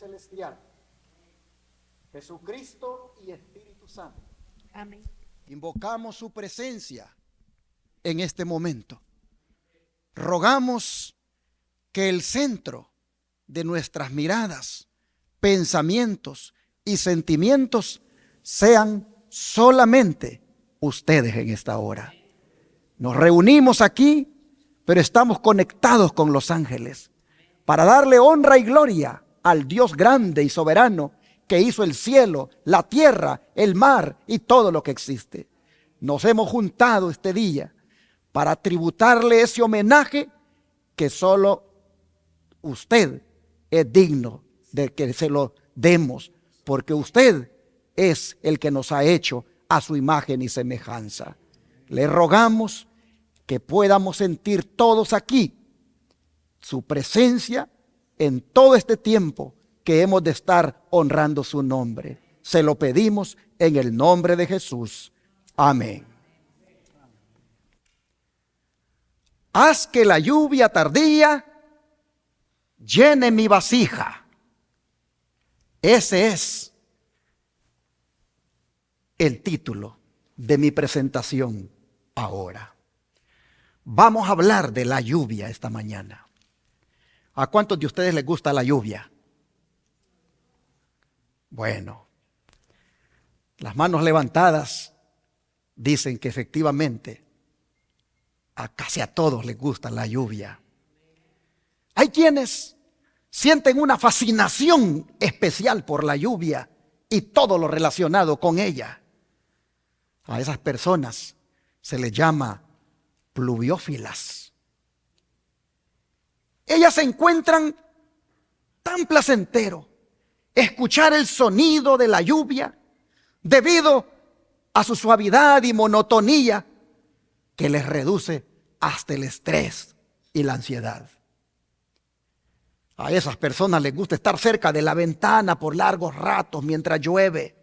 Celestial, Jesucristo y Espíritu Santo. Amén. Invocamos su presencia en este momento. Rogamos que el centro de nuestras miradas, pensamientos y sentimientos sean solamente ustedes en esta hora. Nos reunimos aquí, pero estamos conectados con los ángeles para darle honra y gloria al Dios grande y soberano que hizo el cielo, la tierra, el mar y todo lo que existe. Nos hemos juntado este día para tributarle ese homenaje que solo usted es digno de que se lo demos, porque usted es el que nos ha hecho a su imagen y semejanza. Le rogamos que podamos sentir todos aquí su presencia en todo este tiempo que hemos de estar honrando su nombre. Se lo pedimos en el nombre de Jesús. Amén. Haz que la lluvia tardía llene mi vasija. Ese es el título de mi presentación ahora. Vamos a hablar de la lluvia esta mañana. ¿A cuántos de ustedes les gusta la lluvia? Bueno, las manos levantadas dicen que efectivamente a casi a todos les gusta la lluvia. Hay quienes sienten una fascinación especial por la lluvia y todo lo relacionado con ella. A esas personas se les llama pluviófilas. Ellas se encuentran tan placentero escuchar el sonido de la lluvia debido a su suavidad y monotonía que les reduce hasta el estrés y la ansiedad. A esas personas les gusta estar cerca de la ventana por largos ratos mientras llueve,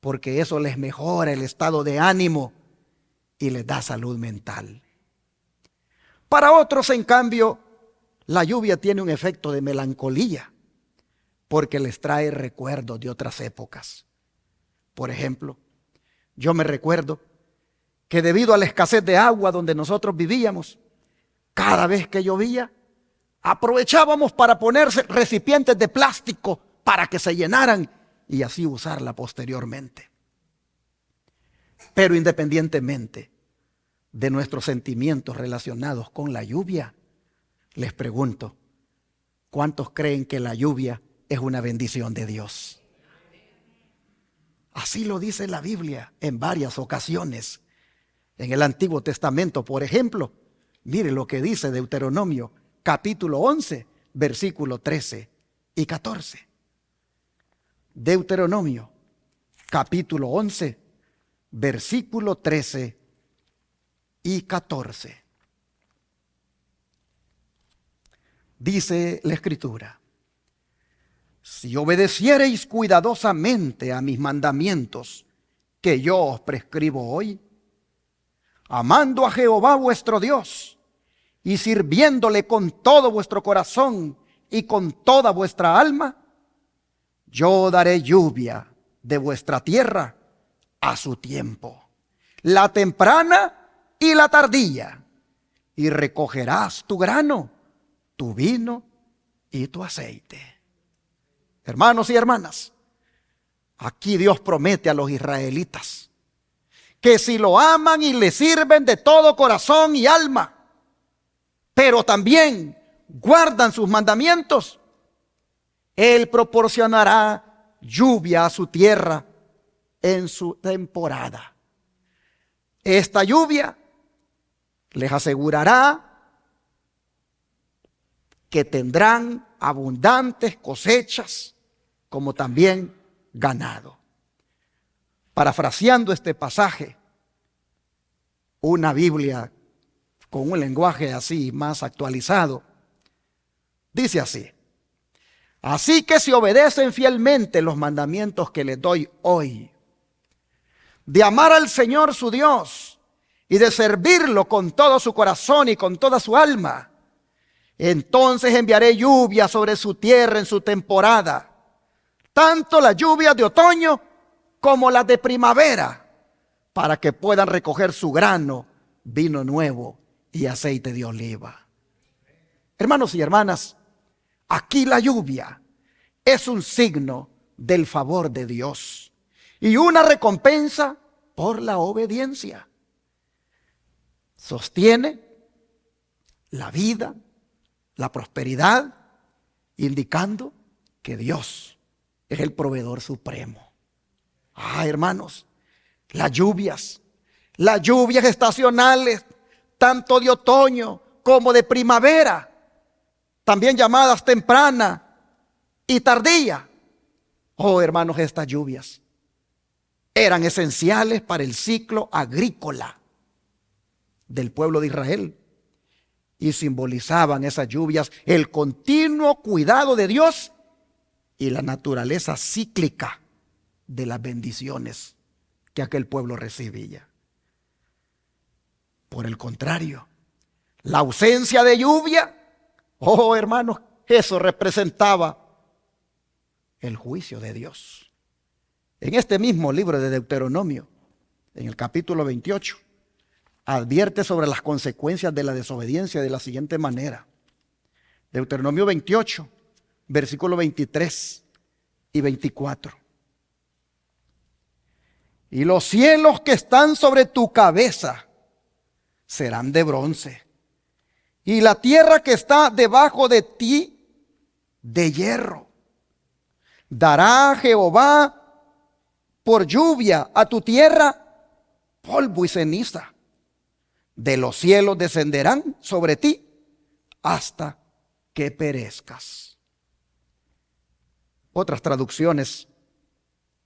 porque eso les mejora el estado de ánimo y les da salud mental. Para otros, en cambio, la lluvia tiene un efecto de melancolía, porque les trae recuerdos de otras épocas. Por ejemplo, yo me recuerdo que debido a la escasez de agua donde nosotros vivíamos, cada vez que llovía, aprovechábamos para poner recipientes de plástico para que se llenaran y así usarla posteriormente. Pero independientemente de nuestros sentimientos relacionados con la lluvia, les pregunto, ¿cuántos creen que la lluvia es una bendición de Dios? Así lo dice la Biblia en varias ocasiones. En el Antiguo Testamento, por ejemplo, mire lo que dice Deuteronomio, capítulo 11, versículo 13 y 14. Deuteronomio, capítulo 11, versículo 13 y 14. Dice la Escritura: si obedeciereis cuidadosamente a mis mandamientos que yo os prescribo hoy, amando a Jehová vuestro Dios y sirviéndole con todo vuestro corazón y con toda vuestra alma, yo daré lluvia de vuestra tierra a su tiempo, la temprana y la tardía, y recogerás tu grano, tu vino y tu aceite. Hermanos y hermanas, aquí Dios promete a los israelitas que si lo aman y le sirven de todo corazón y alma, pero también guardan sus mandamientos, Él proporcionará lluvia a su tierra en su temporada. Esta lluvia les asegurará que tendrán abundantes cosechas, como también ganado. Parafraseando este pasaje, una Biblia con un lenguaje así más actualizado, dice así: así que si obedecen fielmente los mandamientos que les doy hoy, de amar al Señor su Dios y de servirlo con todo su corazón y con toda su alma, Entonces enviaré lluvia sobre su tierra en su temporada, tanto las lluvias de otoño como las de primavera, para que puedan recoger su grano, vino nuevo y aceite de oliva. Hermanos y hermanas, aquí la lluvia es un signo del favor de Dios y una recompensa por la obediencia. Sostiene la vida, la prosperidad, indicando que Dios es el proveedor supremo. Hermanos, las lluvias estacionales, tanto de otoño como de primavera, también llamadas temprana y tardía. Hermanos, estas lluvias eran esenciales para el ciclo agrícola del pueblo de Israel y simbolizaban esas lluvias el continuo cuidado de Dios y la naturaleza cíclica de las bendiciones que aquel pueblo recibía. Por el contrario, la ausencia de lluvia, hermanos, eso representaba el juicio de Dios. En este mismo libro de Deuteronomio, en el capítulo 28, advierte sobre las consecuencias de la desobediencia de la siguiente manera. Deuteronomio 28, versículo 23 y 24. Y los cielos que están sobre tu cabeza serán de bronce, y la tierra que está debajo de ti de hierro. Dará Jehová por lluvia a tu tierra polvo y ceniza. De los cielos descenderán sobre ti hasta que perezcas. Otras traducciones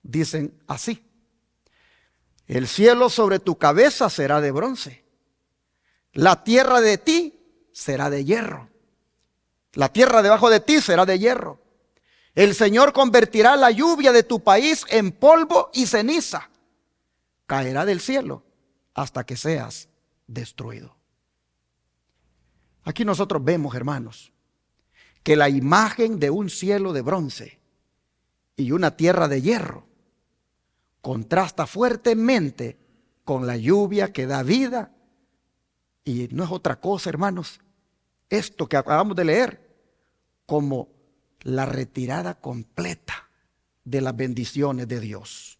dicen así: el cielo sobre tu cabeza será de bronce, la tierra de ti será de hierro, la tierra debajo de ti será de hierro. El Señor convertirá la lluvia de tu país en polvo y ceniza, caerá del cielo hasta que seas destruido. Aquí nosotros vemos, hermanos, que la imagen de un cielo de bronce y una tierra de hierro contrasta fuertemente con la lluvia que da vida. Y no es otra cosa, hermanos, esto que acabamos de leer, como la retirada completa de las bendiciones de Dios.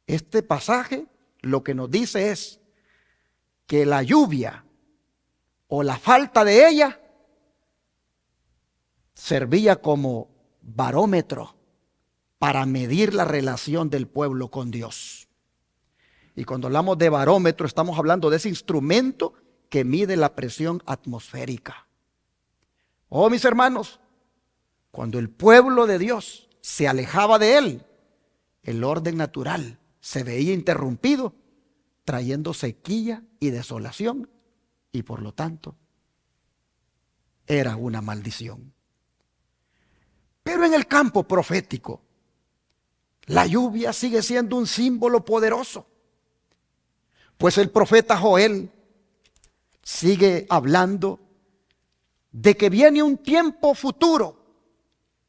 Este pasaje lo que nos dice es que la lluvia o la falta de ella servía como barómetro para medir la relación del pueblo con Dios. Y cuando hablamos de barómetro, estamos hablando de ese instrumento que mide la presión atmosférica. Mis hermanos, cuando el pueblo de Dios se alejaba de él, el orden natural se veía interrumpido, trayendo sequía y desolación, y por lo tanto, era una maldición. Pero en el campo profético, la lluvia sigue siendo un símbolo poderoso. Pues el profeta Joel sigue hablando de que viene un tiempo futuro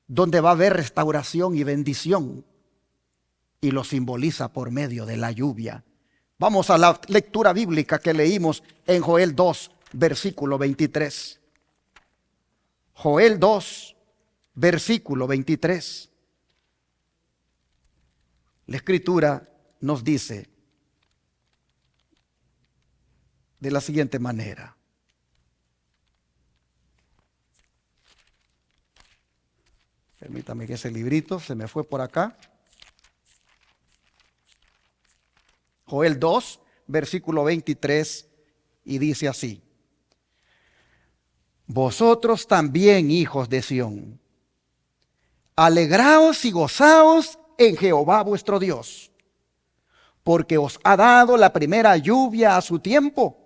donde va a haber restauración y bendición, y lo simboliza por medio de la lluvia. Vamos a la lectura bíblica que leímos en Joel 2, versículo 23. Joel 2, versículo 23. La Escritura nos dice de la siguiente manera: permítame que ese librito se me fue por acá. Joel 2, versículo 23, y dice así: vosotros también, hijos de Sión, alegraos y gozaos en Jehová vuestro Dios, porque os ha dado la primera lluvia a su tiempo,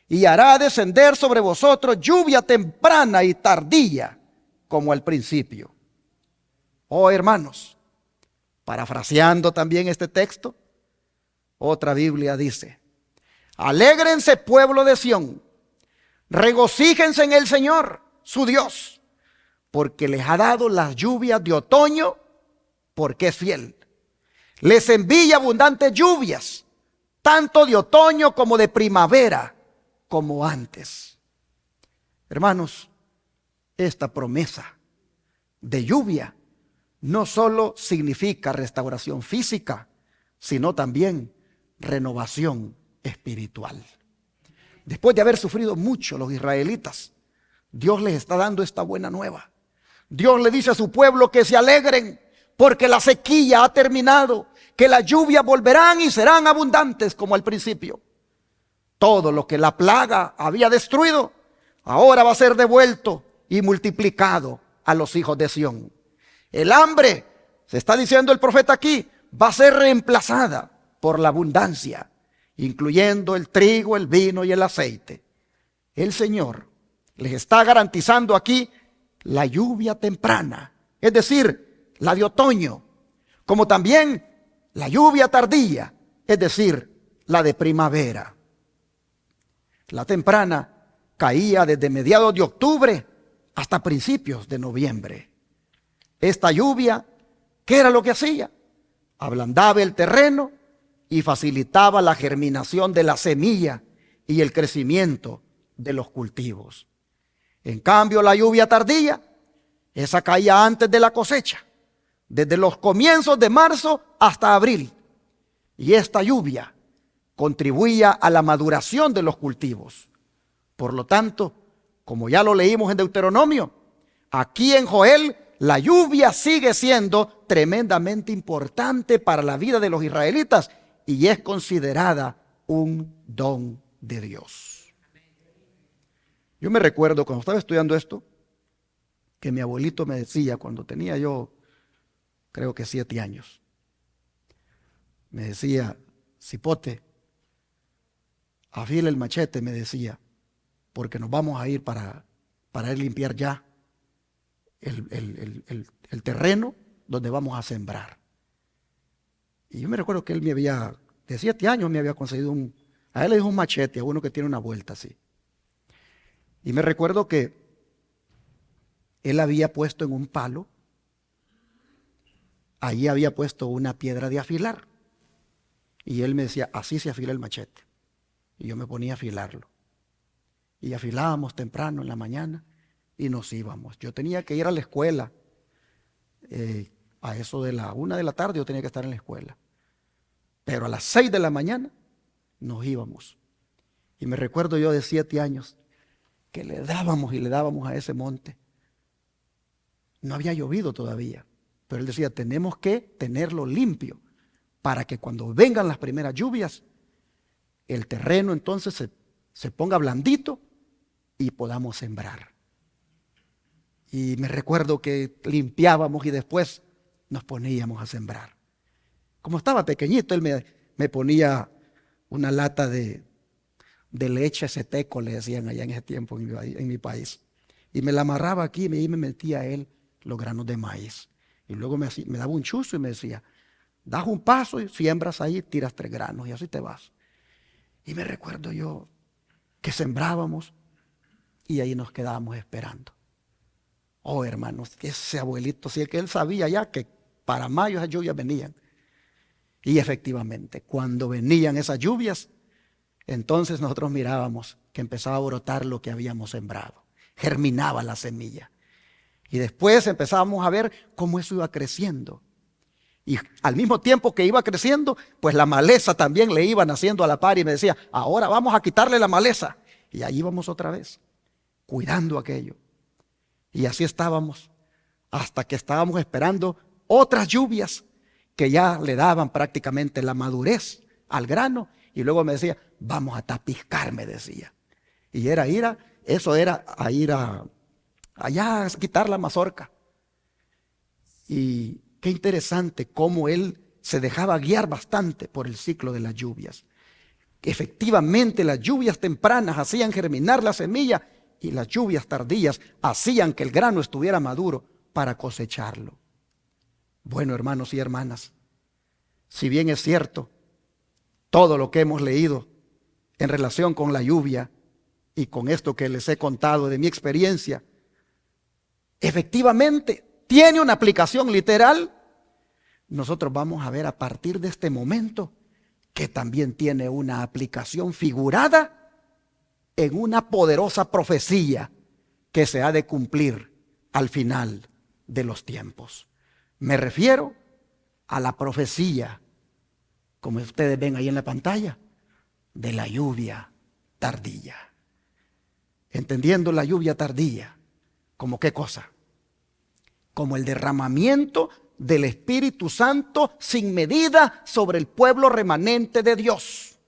y hará descender sobre vosotros lluvia temprana y tardía, como al principio. Hermanos, parafraseando también este texto, otra Biblia dice: alégrense, pueblo de Sión, regocíjense en el Señor, su Dios, porque les ha dado las lluvias de otoño, porque es fiel. Les envía abundantes lluvias, tanto de otoño como de primavera, como antes. Hermanos, esta promesa de lluvia no solo significa restauración física, sino también renovación espiritual. Después de haber sufrido mucho los israelitas, Dios les está dando esta buena nueva. Dios le dice a su pueblo que se alegren porque la sequía ha terminado, que las lluvias volverán y serán abundantes como al principio. Todo lo que la plaga había destruido, ahora va a ser devuelto y multiplicado a los hijos de Sión. El hambre, se está diciendo el profeta aquí, va a ser reemplazada por la abundancia, incluyendo el trigo, el vino y el aceite. El Señor les está garantizando aquí la lluvia temprana, es decir, la de otoño, como también la lluvia tardía, es decir, la de primavera. La temprana caía desde mediados de octubre hasta principios de noviembre. Esta lluvia, ¿qué era lo que hacía? Ablandaba el terreno y facilitaba la germinación de la semilla y el crecimiento de los cultivos. En cambio, la lluvia tardía, esa caía antes de la cosecha, desde los comienzos de marzo hasta abril. Y esta lluvia contribuía a la maduración de los cultivos. Por lo tanto, como ya lo leímos en Deuteronomio, aquí en Joel la lluvia sigue siendo tremendamente importante para la vida de los israelitas y es considerada un don de Dios. Yo me recuerdo cuando estaba estudiando esto, que mi abuelito me decía cuando tenía yo, creo que 7 años, me decía: cipote, afila el machete, me decía, porque nos vamos a ir para ir limpiar ya el terreno donde vamos a sembrar. Y yo me recuerdo que él me había, de 7 años me había conseguido a él le dijo un machete, a uno que tiene una vuelta así. Y me recuerdo que él había puesto en un palo, allí había puesto una piedra de afilar. Y él me decía: así se afila el machete. Y yo me ponía a afilarlo. Y afilábamos temprano en la mañana y nos íbamos. Yo tenía que ir a la escuela. A eso de la 1 de la tarde yo tenía que estar en la escuela. Pero a las 6 de la mañana nos íbamos. Y me recuerdo yo de 7 años que le dábamos y le dábamos a ese monte. No había llovido todavía, pero él decía: tenemos que tenerlo limpio para que cuando vengan las primeras lluvias, el terreno entonces se ponga blandito y podamos sembrar. Y me recuerdo que limpiábamos y después nos poníamos a sembrar. Como estaba pequeñito, él me ponía una lata de leche seteco, le decían allá en ese tiempo en mi país. Y me la amarraba aquí y me metía a él los granos de maíz. Y luego me daba un chuzo y me decía: das un paso y siembras ahí, tiras 3 granos y así te vas. Y me recuerdo yo que sembrábamos y ahí nos quedábamos esperando. Oh, hermanos, ese abuelito, si es que él sabía ya que para mayo esas lluvias venían. Y efectivamente, cuando venían esas lluvias, entonces nosotros mirábamos que empezaba a brotar lo que habíamos sembrado. Germinaba la semilla. Y después empezábamos a ver cómo eso iba creciendo. Y al mismo tiempo que iba creciendo, pues la maleza también le iba naciendo a la par y me decía: ahora vamos a quitarle la maleza. Y ahí íbamos otra vez, cuidando aquello. Y así estábamos hasta que estábamos esperando otras lluvias que ya le daban prácticamente la madurez al grano. Y luego me decía: vamos a tapiscar, me decía. Y era ir allá a quitar la mazorca. Y qué interesante cómo él se dejaba guiar bastante por el ciclo de las lluvias. Efectivamente, las lluvias tempranas hacían germinar la semilla y las lluvias tardías hacían que el grano estuviera maduro para cosecharlo. Bueno, hermanos y hermanas, si bien es cierto todo lo que hemos leído en relación con la lluvia y con esto que les he contado de mi experiencia efectivamente tiene una aplicación literal, nosotros vamos a ver a partir de este momento que también tiene una aplicación figurada en una poderosa profecía que se ha de cumplir al final de los tiempos. Me refiero a la profecía, como ustedes ven ahí en la pantalla, de la lluvia tardía. Entendiendo la lluvia tardía, ¿como qué cosa? Como el derramamiento del Espíritu Santo sin medida sobre el pueblo remanente de Dios.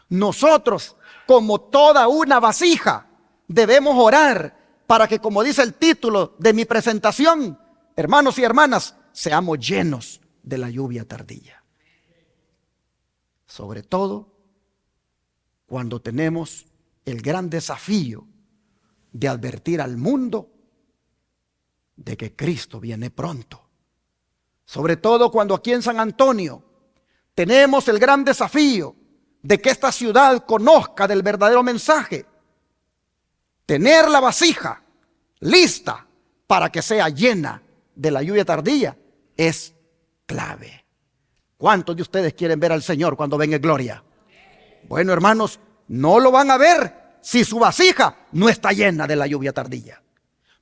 Nosotros, como toda una vasija, debemos orar para que, como dice el título de mi presentación, hermanos y hermanas, seamos llenos de la lluvia tardía. Sobre todo cuando tenemos el gran desafío de advertir al mundo de que Cristo viene pronto. Sobre todo cuando aquí en San Antonio tenemos el gran desafío de que esta ciudad conozca del verdadero mensaje. Tener la vasija lista para que sea llena de la lluvia tardía es clave. ¿Cuántos de ustedes quieren ver al Señor cuando venga en gloria? Bueno, hermanos, no lo van a ver si su vasija no está llena de la lluvia tardía.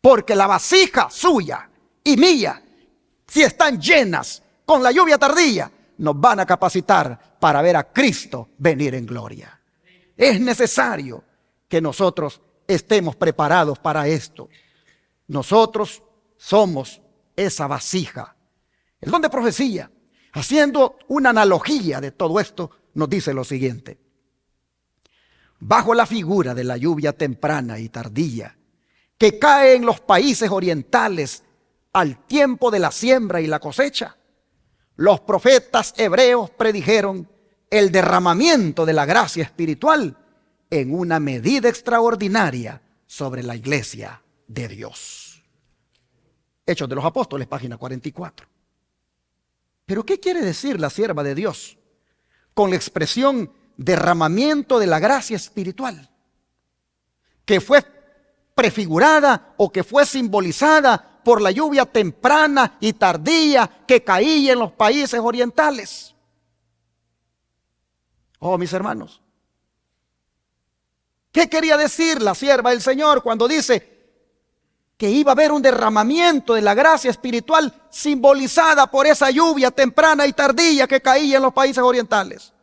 Porque la vasija suya y mía, si están llenas con la lluvia tardía, nos van a capacitar para ver a Cristo venir en gloria. Es necesario que nosotros estemos preparados para esto. Nosotros somos esa vasija. El don de profecía, haciendo una analogía de todo esto, nos dice lo siguiente. Bajo la figura de la lluvia temprana y tardía, que cae en los países orientales al tiempo de la siembra y la cosecha, los profetas hebreos predijeron el derramamiento de la gracia espiritual en una medida extraordinaria sobre la iglesia de Dios. Hechos de los Apóstoles, página 44. ¿Pero qué quiere decir la sierva de Dios con la expresión derramamiento de la gracia espiritual? Que fue prefigurada o que fue simbolizada por la lluvia temprana y tardía que caía en los países orientales. Oh, mis hermanos, ¿qué quería decir la sierva del Señor cuando dice que iba a haber un derramamiento de la gracia espiritual simbolizada por esa lluvia temprana y tardía que caía en los países orientales?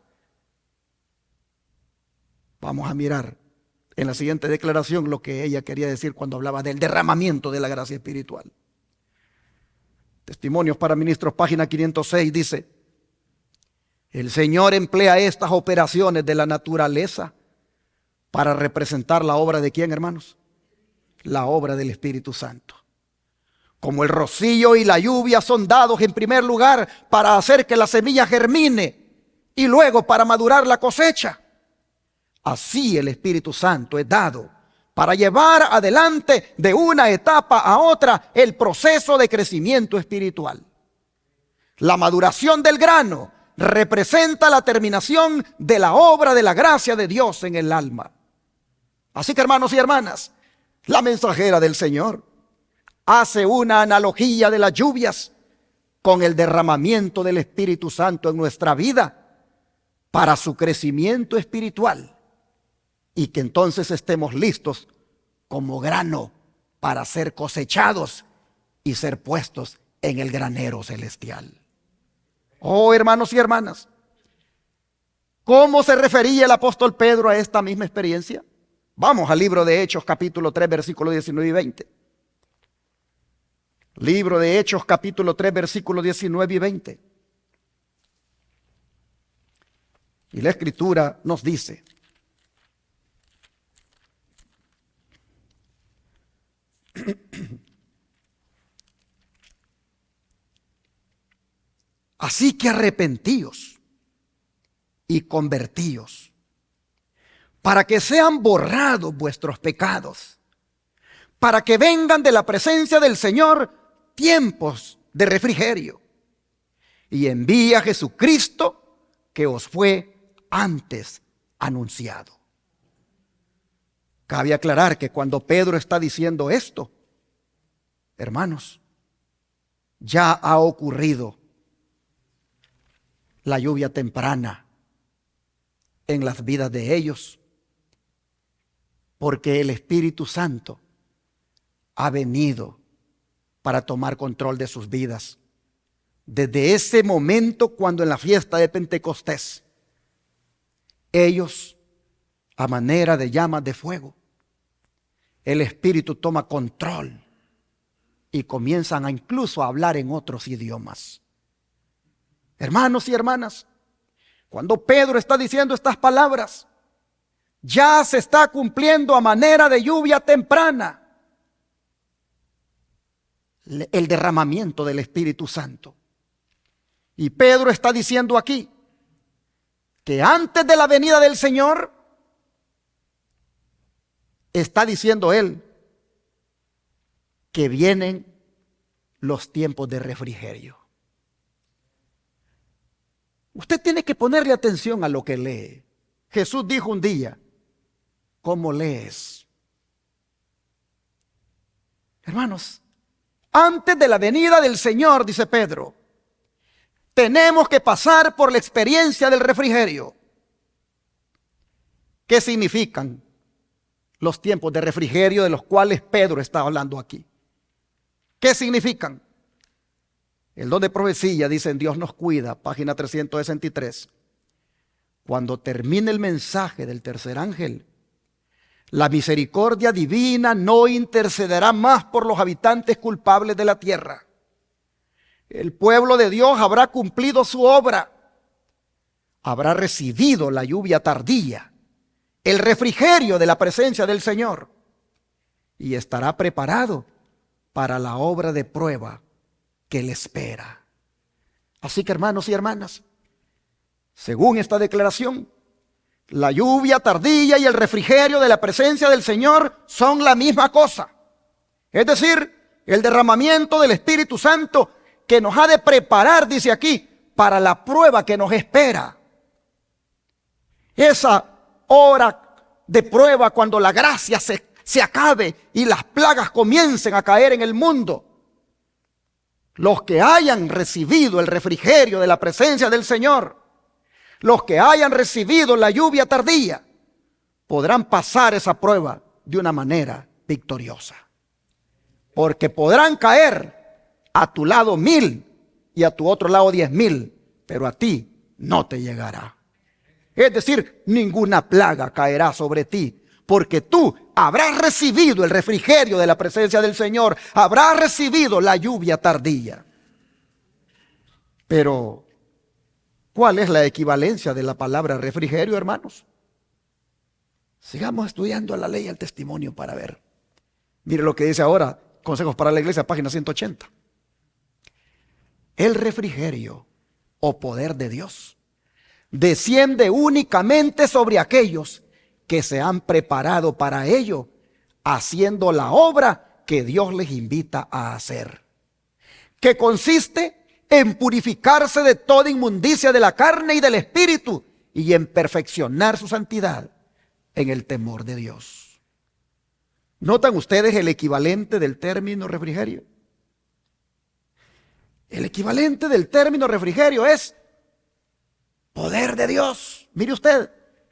Vamos a mirar en la siguiente declaración lo que ella quería decir cuando hablaba del derramamiento de la gracia espiritual. Testimonios para Ministros, página 506, dice: el Señor emplea estas operaciones de la naturaleza para representar la obra de ¿quién, hermanos? La obra del Espíritu Santo. Como el rocío y la lluvia son dados en primer lugar para hacer que la semilla germine y luego para madurar la cosecha, así el Espíritu Santo es dado para llevar adelante de una etapa a otra el proceso de crecimiento espiritual. La maduración del grano representa la terminación de la obra de la gracia de Dios en el alma. Así que, hermanos y hermanas, la mensajera del Señor hace una analogía de las lluvias con el derramamiento del Espíritu Santo en nuestra vida para su crecimiento espiritual, y que entonces estemos listos como grano para ser cosechados y ser puestos en el granero celestial. Oh, hermanos y hermanas, ¿cómo se refería el apóstol Pedro a esta misma experiencia? Vamos al libro de Hechos, capítulo 3, versículos 19 y 20. Libro de Hechos, capítulo 3, versículos 19 y 20. Y la Escritura nos dice: así que arrepentíos y convertíos, para que sean borrados vuestros pecados, para que vengan de la presencia del Señor tiempos de refrigerio, y envíe a Jesucristo, que os fue antes anunciado. Cabe aclarar que cuando Pedro está diciendo esto, Hermanos, ya ha ocurrido la lluvia temprana en las vidas de ellos, porque el Espíritu Santo ha venido para tomar control de sus vidas. Desde ese momento, cuando en la fiesta de Pentecostés, ellos, a manera de llamas de fuego, el Espíritu toma control y comienzan a incluso a hablar en otros idiomas. Hermanos y hermanas, cuando Pedro está diciendo estas palabras, ya se está cumpliendo a manera de lluvia temprana el derramamiento del Espíritu Santo. Y Pedro está diciendo aquí que antes de la venida del Señor, está diciendo él que vienen los tiempos de refrigerio. Usted tiene que ponerle atención a lo que lee. Jesús dijo un día, ¿cómo lees? Hermanos, antes de la venida del Señor, dice Pedro, tenemos que pasar por la experiencia del refrigerio. ¿Qué significan los tiempos de refrigerio de los cuales Pedro está hablando aquí? ¿Qué significan? El don de profecía, dicen, Dios nos cuida, página 363. Cuando termine el mensaje del tercer ángel, la misericordia divina no intercederá más por los habitantes culpables de la tierra. El pueblo de Dios habrá cumplido su obra, habrá recibido la lluvia tardía, el refrigerio de la presencia del Señor, y estará preparado para la obra de prueba que le espera. Así que, hermanos y hermanas, según esta declaración, la lluvia tardía y el refrigerio de la presencia del Señor son la misma cosa. Es decir, el derramamiento del Espíritu Santo que nos ha de preparar, dice aquí, para la prueba que nos espera. Esa hora de prueba, cuando la gracia se acabe y las plagas comiencen a caer en el mundo. Los que hayan recibido el refrigerio de la presencia del Señor, los que hayan recibido la lluvia tardía, podrán pasar esa prueba de una manera victoriosa. Porque podrán caer a tu lado 1000 y a tu otro lado 10,000, pero a ti no te llegará. Es decir, ninguna plaga caerá sobre ti, porque tú habrás recibido el refrigerio de la presencia del Señor, habrás recibido la lluvia tardía. Pero, ¿cuál es la equivalencia de la palabra refrigerio, hermanos? Sigamos estudiando la ley y el testimonio para ver. Mire lo que dice ahora, Consejos para la Iglesia, página 180. El refrigerio o poder de Dios desciende únicamente sobre aquellos que se han preparado para ello, haciendo la obra que Dios les invita a hacer, que consiste en purificarse de toda inmundicia de la carne y del espíritu y en perfeccionar su santidad en el temor de Dios. ¿Notan ustedes el equivalente del término refrigerio? El equivalente del término refrigerio es poder de Dios. Mire usted,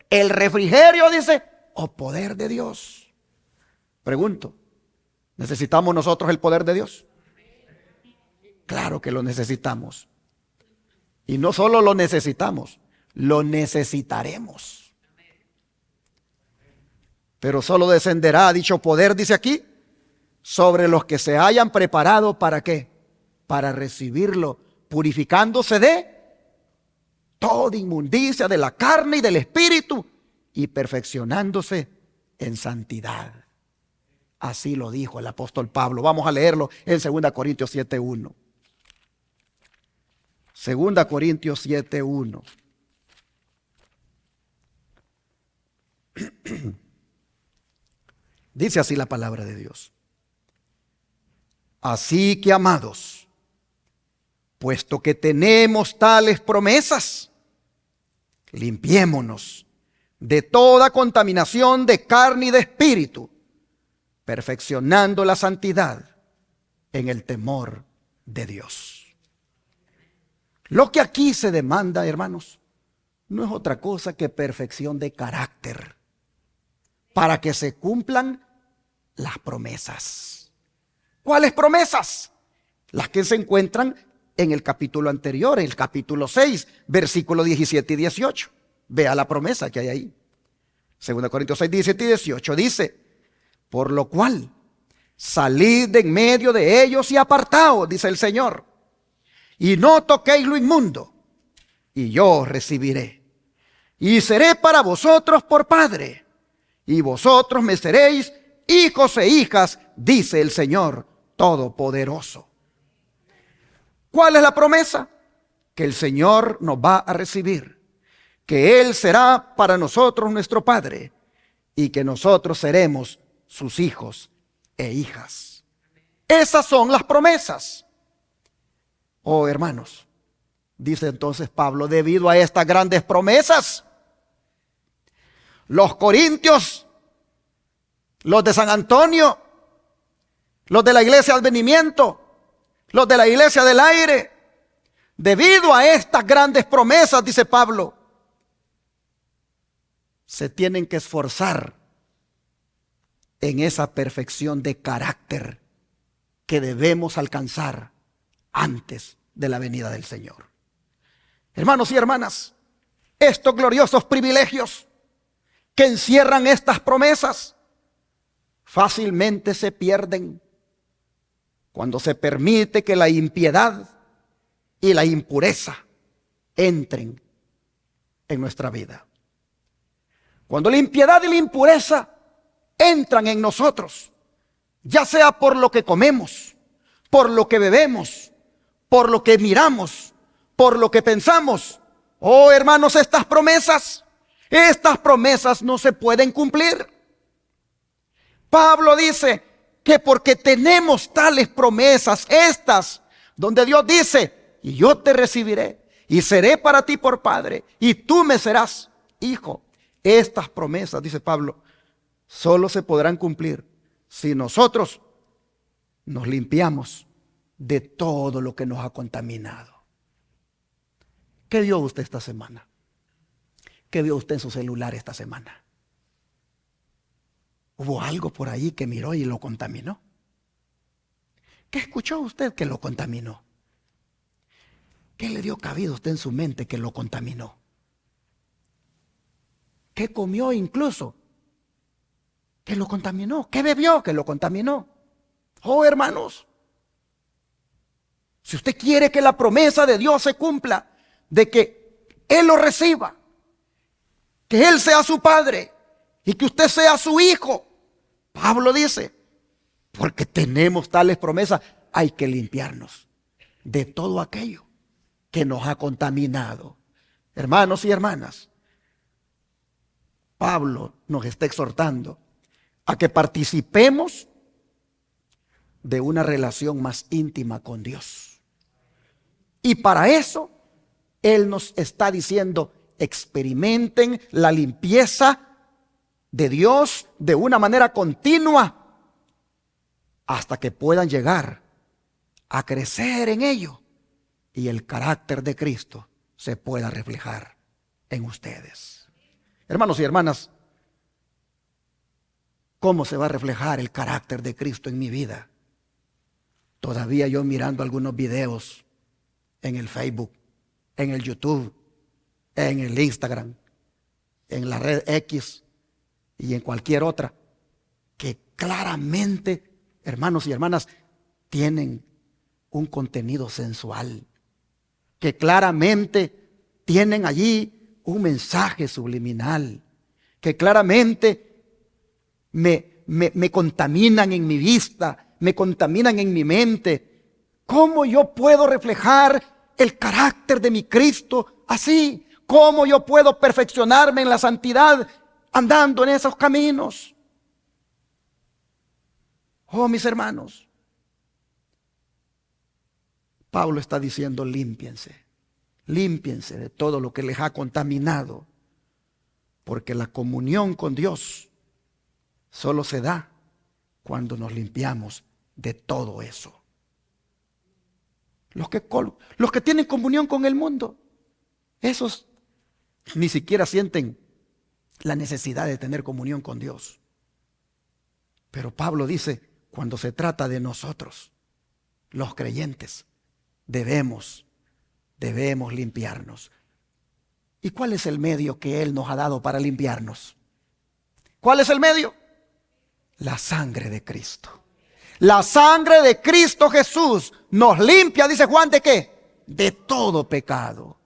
el refrigerio dice, o poder de Dios. Pregunto, ¿necesitamos nosotros el poder de Dios? Claro que lo necesitamos. Y no solo lo necesitamos, lo necesitaremos. Pero solo descenderá, dicho poder, dice aquí, sobre los que se hayan preparado, ¿para qué? Para recibirlo, purificándose de toda inmundicia de la carne y del espíritu y perfeccionándose en santidad. Así lo dijo el apóstol Pablo. Vamos a leerlo en 2 Corintios 7:1. 2 Corintios 7:1. Dice así la palabra de Dios. Así que, amados, puesto que tenemos tales promesas, limpiémonos de toda contaminación de carne y de espíritu, perfeccionando la santidad en el temor de Dios. Lo que aquí se demanda, hermanos, no es otra cosa que perfección de carácter para que se cumplan las promesas. ¿Cuáles promesas? Las que se encuentran en el capítulo anterior, el capítulo 6, versículos 17 y 18. Vea la promesa que hay ahí. 2 Corintios 6, 17 y 18 dice: por lo cual, salid de en medio de ellos y apartaos, dice el Señor, y no toquéis lo inmundo, y yo os recibiré, y seré para vosotros por padre, y vosotros me seréis hijos e hijas, dice el Señor Todopoderoso. ¿Cuál es la promesa? Que el Señor nos va a recibir, que Él será para nosotros nuestro Padre y que nosotros seremos sus hijos e hijas. Esas son las promesas. Oh, hermanos, dice entonces Pablo, debido a estas grandes promesas, los corintios, los de San Antonio, los de la iglesia Advenimiento, los de la iglesia del aire, debido a estas grandes promesas, dice Pablo, se tienen que esforzar en esa perfección de carácter que debemos alcanzar antes de la venida del Señor. Hermanos y hermanas, estos gloriosos privilegios que encierran estas promesas fácilmente se pierden cuando se permite que la impiedad y la impureza entren en nuestra vida. Cuando la impiedad y la impureza entran en nosotros, ya sea por lo que comemos, por lo que bebemos, por lo que miramos, por lo que pensamos. Oh, hermanos, estas promesas no se pueden cumplir. Pablo dice que porque tenemos tales promesas, estas, donde Dios dice, y yo te recibiré, y seré para ti por padre, y tú me serás hijo. Estas promesas, dice Pablo, solo se podrán cumplir si nosotros nos limpiamos de todo lo que nos ha contaminado. ¿Qué vio usted esta semana? ¿Qué vio usted en su celular esta semana? ¿Hubo algo por ahí que miró y lo contaminó? ¿Qué escuchó usted que lo contaminó? ¿Qué le dio cabida a usted en su mente que lo contaminó? ¿Qué comió incluso que lo contaminó? ¿Qué bebió que lo contaminó? Oh, hermanos, si usted quiere que la promesa de Dios se cumpla, de que Él lo reciba, que Él sea su padre y que usted sea su hijo, Pablo dice, porque tenemos tales promesas, hay que limpiarnos de todo aquello que nos ha contaminado. Hermanos y hermanas, Pablo nos está exhortando a que participemos de una relación más íntima con Dios. Y para eso, Él nos está diciendo, experimenten la limpieza de Dios de una manera continua hasta que puedan llegar a crecer en ello y el carácter de Cristo se pueda reflejar en ustedes. Hermanos y hermanas, ¿cómo se va a reflejar el carácter de Cristo en mi vida? Todavía yo mirando algunos videos en el Facebook, en el YouTube, en el Instagram, en la red X y en cualquier otra, que claramente, hermanos y hermanas, tienen un contenido sensual, que claramente tienen allí un mensaje subliminal, que claramente me contaminan en mi vista, me contaminan en mi mente. ¿Cómo yo puedo reflejar el carácter de mi Cristo así? ¿Cómo yo puedo perfeccionarme en la santidad andando en esos caminos? Oh, mis hermanos, Pablo está diciendo, límpiense de todo lo que les ha contaminado, porque la comunión con Dios solo se da cuando nos limpiamos de todo eso. Los que tienen comunión con el mundo, esos ni siquiera sienten la necesidad de tener comunión con Dios. Pero Pablo dice, cuando se trata de nosotros, los creyentes, debemos limpiarnos. ¿Y cuál es el medio que Él nos ha dado para limpiarnos? ¿Cuál es el medio? La sangre de Cristo. La sangre de Cristo Jesús nos limpia, dice Juan, ¿de qué? De todo pecado.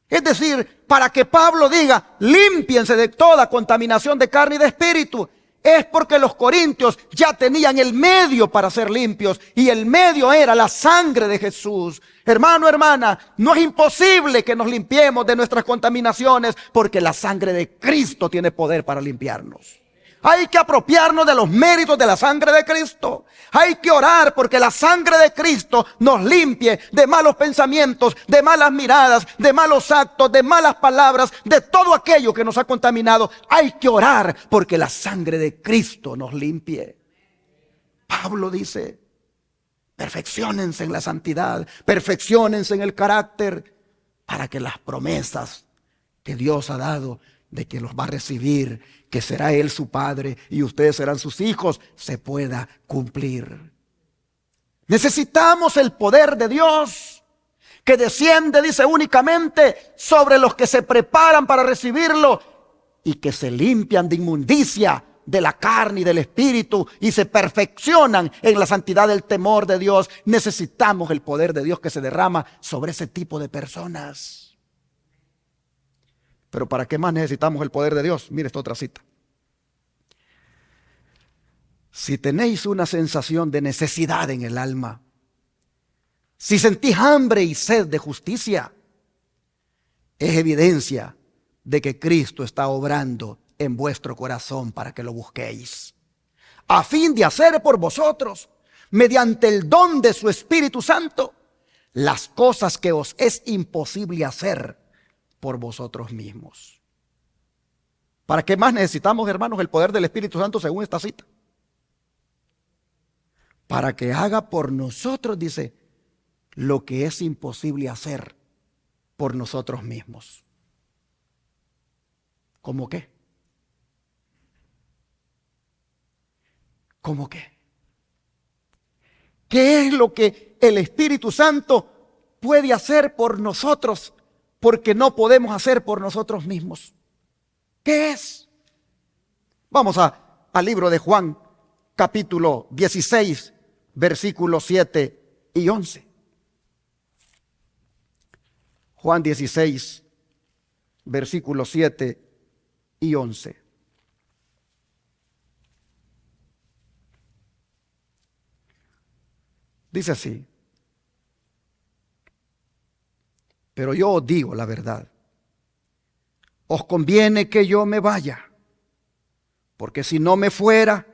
Es decir, para que Pablo diga, límpiense de toda contaminación de carne y de espíritu, es porque los corintios ya tenían el medio para ser limpios, y el medio era la sangre de Jesús. Hermano, hermana, no es imposible que nos limpiemos de nuestras contaminaciones, porque la sangre de Cristo tiene poder para limpiarnos. Hay que apropiarnos de los méritos de la sangre de Cristo. Hay que orar porque la sangre de Cristo nos limpie de malos pensamientos, de malas miradas, de malos actos, de malas palabras, de todo aquello que nos ha contaminado. Hay que orar porque la sangre de Cristo nos limpie. Pablo dice, perfecciónense en la santidad, perfecciónense en el carácter, para que las promesas que Dios ha dado de que los va a recibir, que será Él su Padre y ustedes serán sus hijos, se pueda cumplir. Necesitamos el poder de Dios que desciende, dice, únicamente sobre los que se preparan para recibirlo y que se limpian de inmundicia de la carne y del espíritu y se perfeccionan en la santidad del temor de Dios. Necesitamos el poder de Dios que se derrama sobre ese tipo de personas. Pero ¿para qué más necesitamos el poder de Dios? Mire esta otra cita. Si tenéis una sensación de necesidad en el alma, si sentís hambre y sed de justicia, es evidencia de que Cristo está obrando en vuestro corazón para que lo busquéis, a fin de hacer por vosotros, mediante el don de su Espíritu Santo, las cosas que os es imposible hacer por vosotros mismos. ¿Para qué más necesitamos, hermanos, el poder del Espíritu Santo según esta cita? Para que haga por nosotros, dice, lo que es imposible hacer por nosotros mismos. ¿Cómo qué? ¿Cómo qué? ¿Qué es lo que el Espíritu Santo puede hacer por nosotros porque no podemos hacer por nosotros mismos? ¿Qué es? Vamos al libro de Juan, capítulo 16, versículos 7 y 11. Juan 16, versículos 7 y 11. Dice así: pero yo os digo la verdad, os conviene que yo me vaya, porque si no me fuera,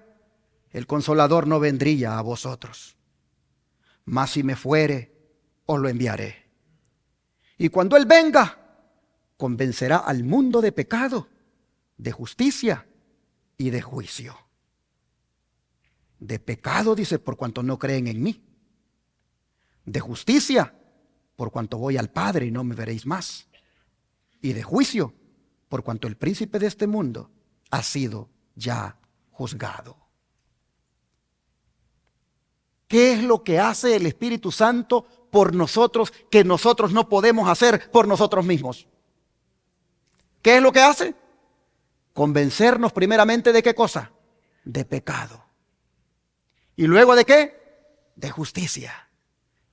el Consolador no vendría a vosotros. Mas si me fuere, os lo enviaré. Y cuando Él venga, convencerá al mundo de pecado, de justicia y de juicio. De pecado, dice, por cuanto no creen en mí. De justicia, por cuanto voy al Padre y no me veréis más. Y de juicio, por cuanto el príncipe de este mundo ha sido ya juzgado. ¿Qué es lo que hace el Espíritu Santo por nosotros que nosotros no podemos hacer por nosotros mismos? ¿Qué es lo que hace? Convencernos primeramente ¿de qué cosa? De pecado. ¿Y luego de qué? De justicia.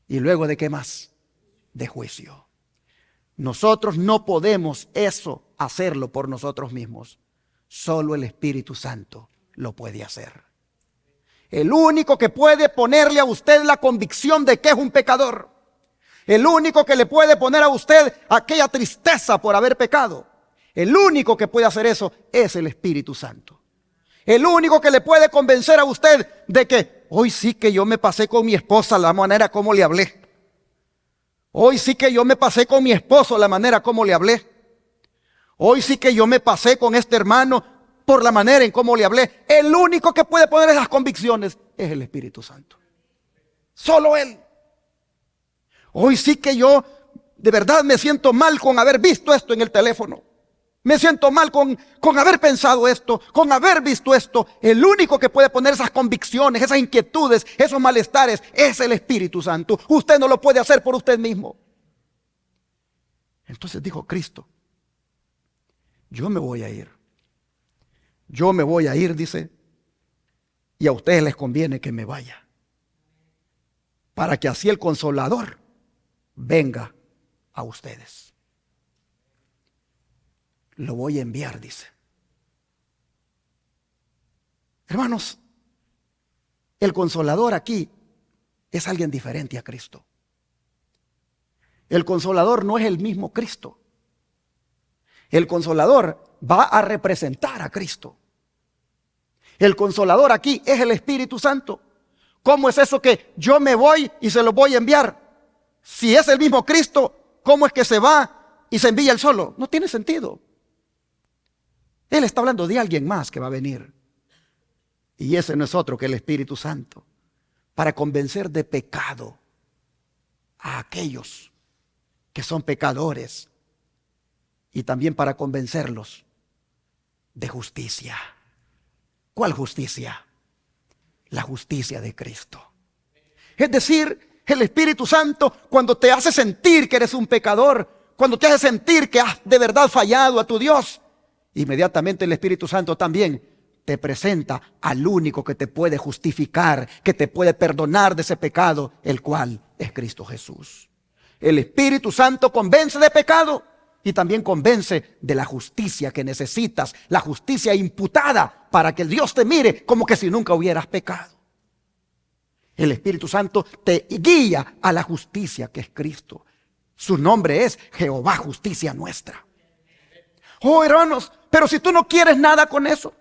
¿Y luego de qué más? De juicio. Nosotros no podemos eso hacerlo por nosotros mismos. Solo el Espíritu Santo lo puede hacer. El único que puede ponerle a usted la convicción de que es un pecador. El único que le puede poner a usted aquella tristeza por haber pecado. El único que puede hacer eso es el Espíritu Santo. El único que le puede convencer a usted de que hoy sí que yo me pasé con mi esposa la manera como le hablé. Hoy sí que yo me pasé con mi esposo la manera como le hablé. Hoy sí que yo me pasé con este hermano por la manera en cómo le hablé. El único que puede poner esas convicciones es el Espíritu Santo. Solo Él. Hoy sí que yo de verdad me siento mal con haber visto esto en el teléfono. Me siento mal con haber pensado esto, con haber visto esto. El único que puede poner esas convicciones, esas inquietudes, esos malestares es el Espíritu Santo. Usted no lo puede hacer por usted mismo. Entonces dijo Cristo, yo me voy a ir. Yo me voy a ir, dice, y a ustedes les conviene que me vaya, para que así el Consolador venga a ustedes. Lo voy a enviar, dice. Hermanos, el Consolador aquí es alguien diferente a Cristo. El Consolador no es el mismo Cristo. El Consolador va a representar a Cristo. El Consolador aquí es el Espíritu Santo. ¿Cómo es eso que yo me voy y se lo voy a enviar? Si es el mismo Cristo, ¿cómo es que se va y se envía él solo? No tiene sentido. Él está hablando de alguien más que va a venir. Y ese no es otro que el Espíritu Santo, para convencer de pecado a aquellos que son pecadores y también para convencerlos de justicia. ¿Cuál justicia? La justicia de Cristo. Es decir, el Espíritu Santo, cuando te hace sentir que eres un pecador, cuando te hace sentir que has de verdad fallado a tu Dios, inmediatamente el Espíritu Santo también te presenta al único que te puede justificar, que te puede perdonar de ese pecado, el cual es Cristo Jesús. El Espíritu Santo convence de pecado y también convence de la justicia que necesitas, la justicia imputada para que Dios te mire como que si nunca hubieras pecado. El Espíritu Santo te guía a la justicia que es Cristo. Su nombre es Jehová, justicia nuestra. Oh, hermanos, pero si tú no quieres nada con eso,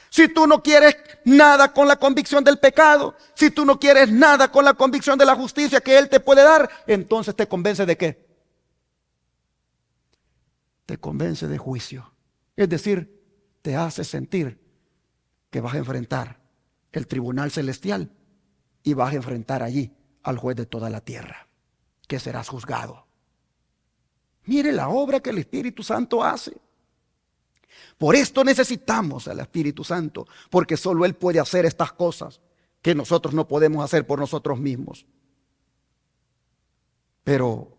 si tú no quieres nada con la convicción del pecado, si tú no quieres nada con la convicción de la justicia que Él te puede dar, entonces te convence de qué? Te convence de juicio. Es decir, te hace sentir que vas a enfrentar el tribunal celestial y vas a enfrentar allí al juez de toda la tierra, que serás juzgado. Mire la obra que el Espíritu Santo hace. Por esto necesitamos al Espíritu Santo, porque solo Él puede hacer estas cosas que nosotros no podemos hacer por nosotros mismos. Pero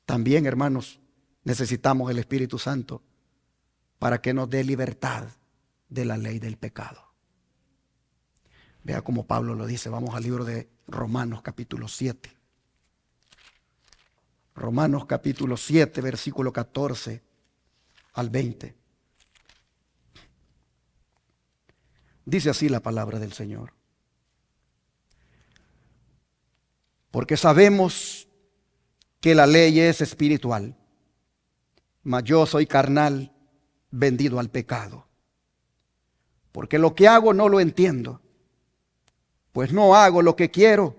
también, hermanos, necesitamos el Espíritu Santo para que nos dé libertad de la ley del pecado. Vea cómo Pablo lo dice. Vamos al libro de Romanos capítulo 7. Romanos capítulo 7, versículo 14 al 20. Dice así la palabra del Señor. Porque sabemos que la ley es espiritual, mas yo soy carnal, vendido al pecado. Porque lo que hago no lo entiendo, pues no hago lo que quiero,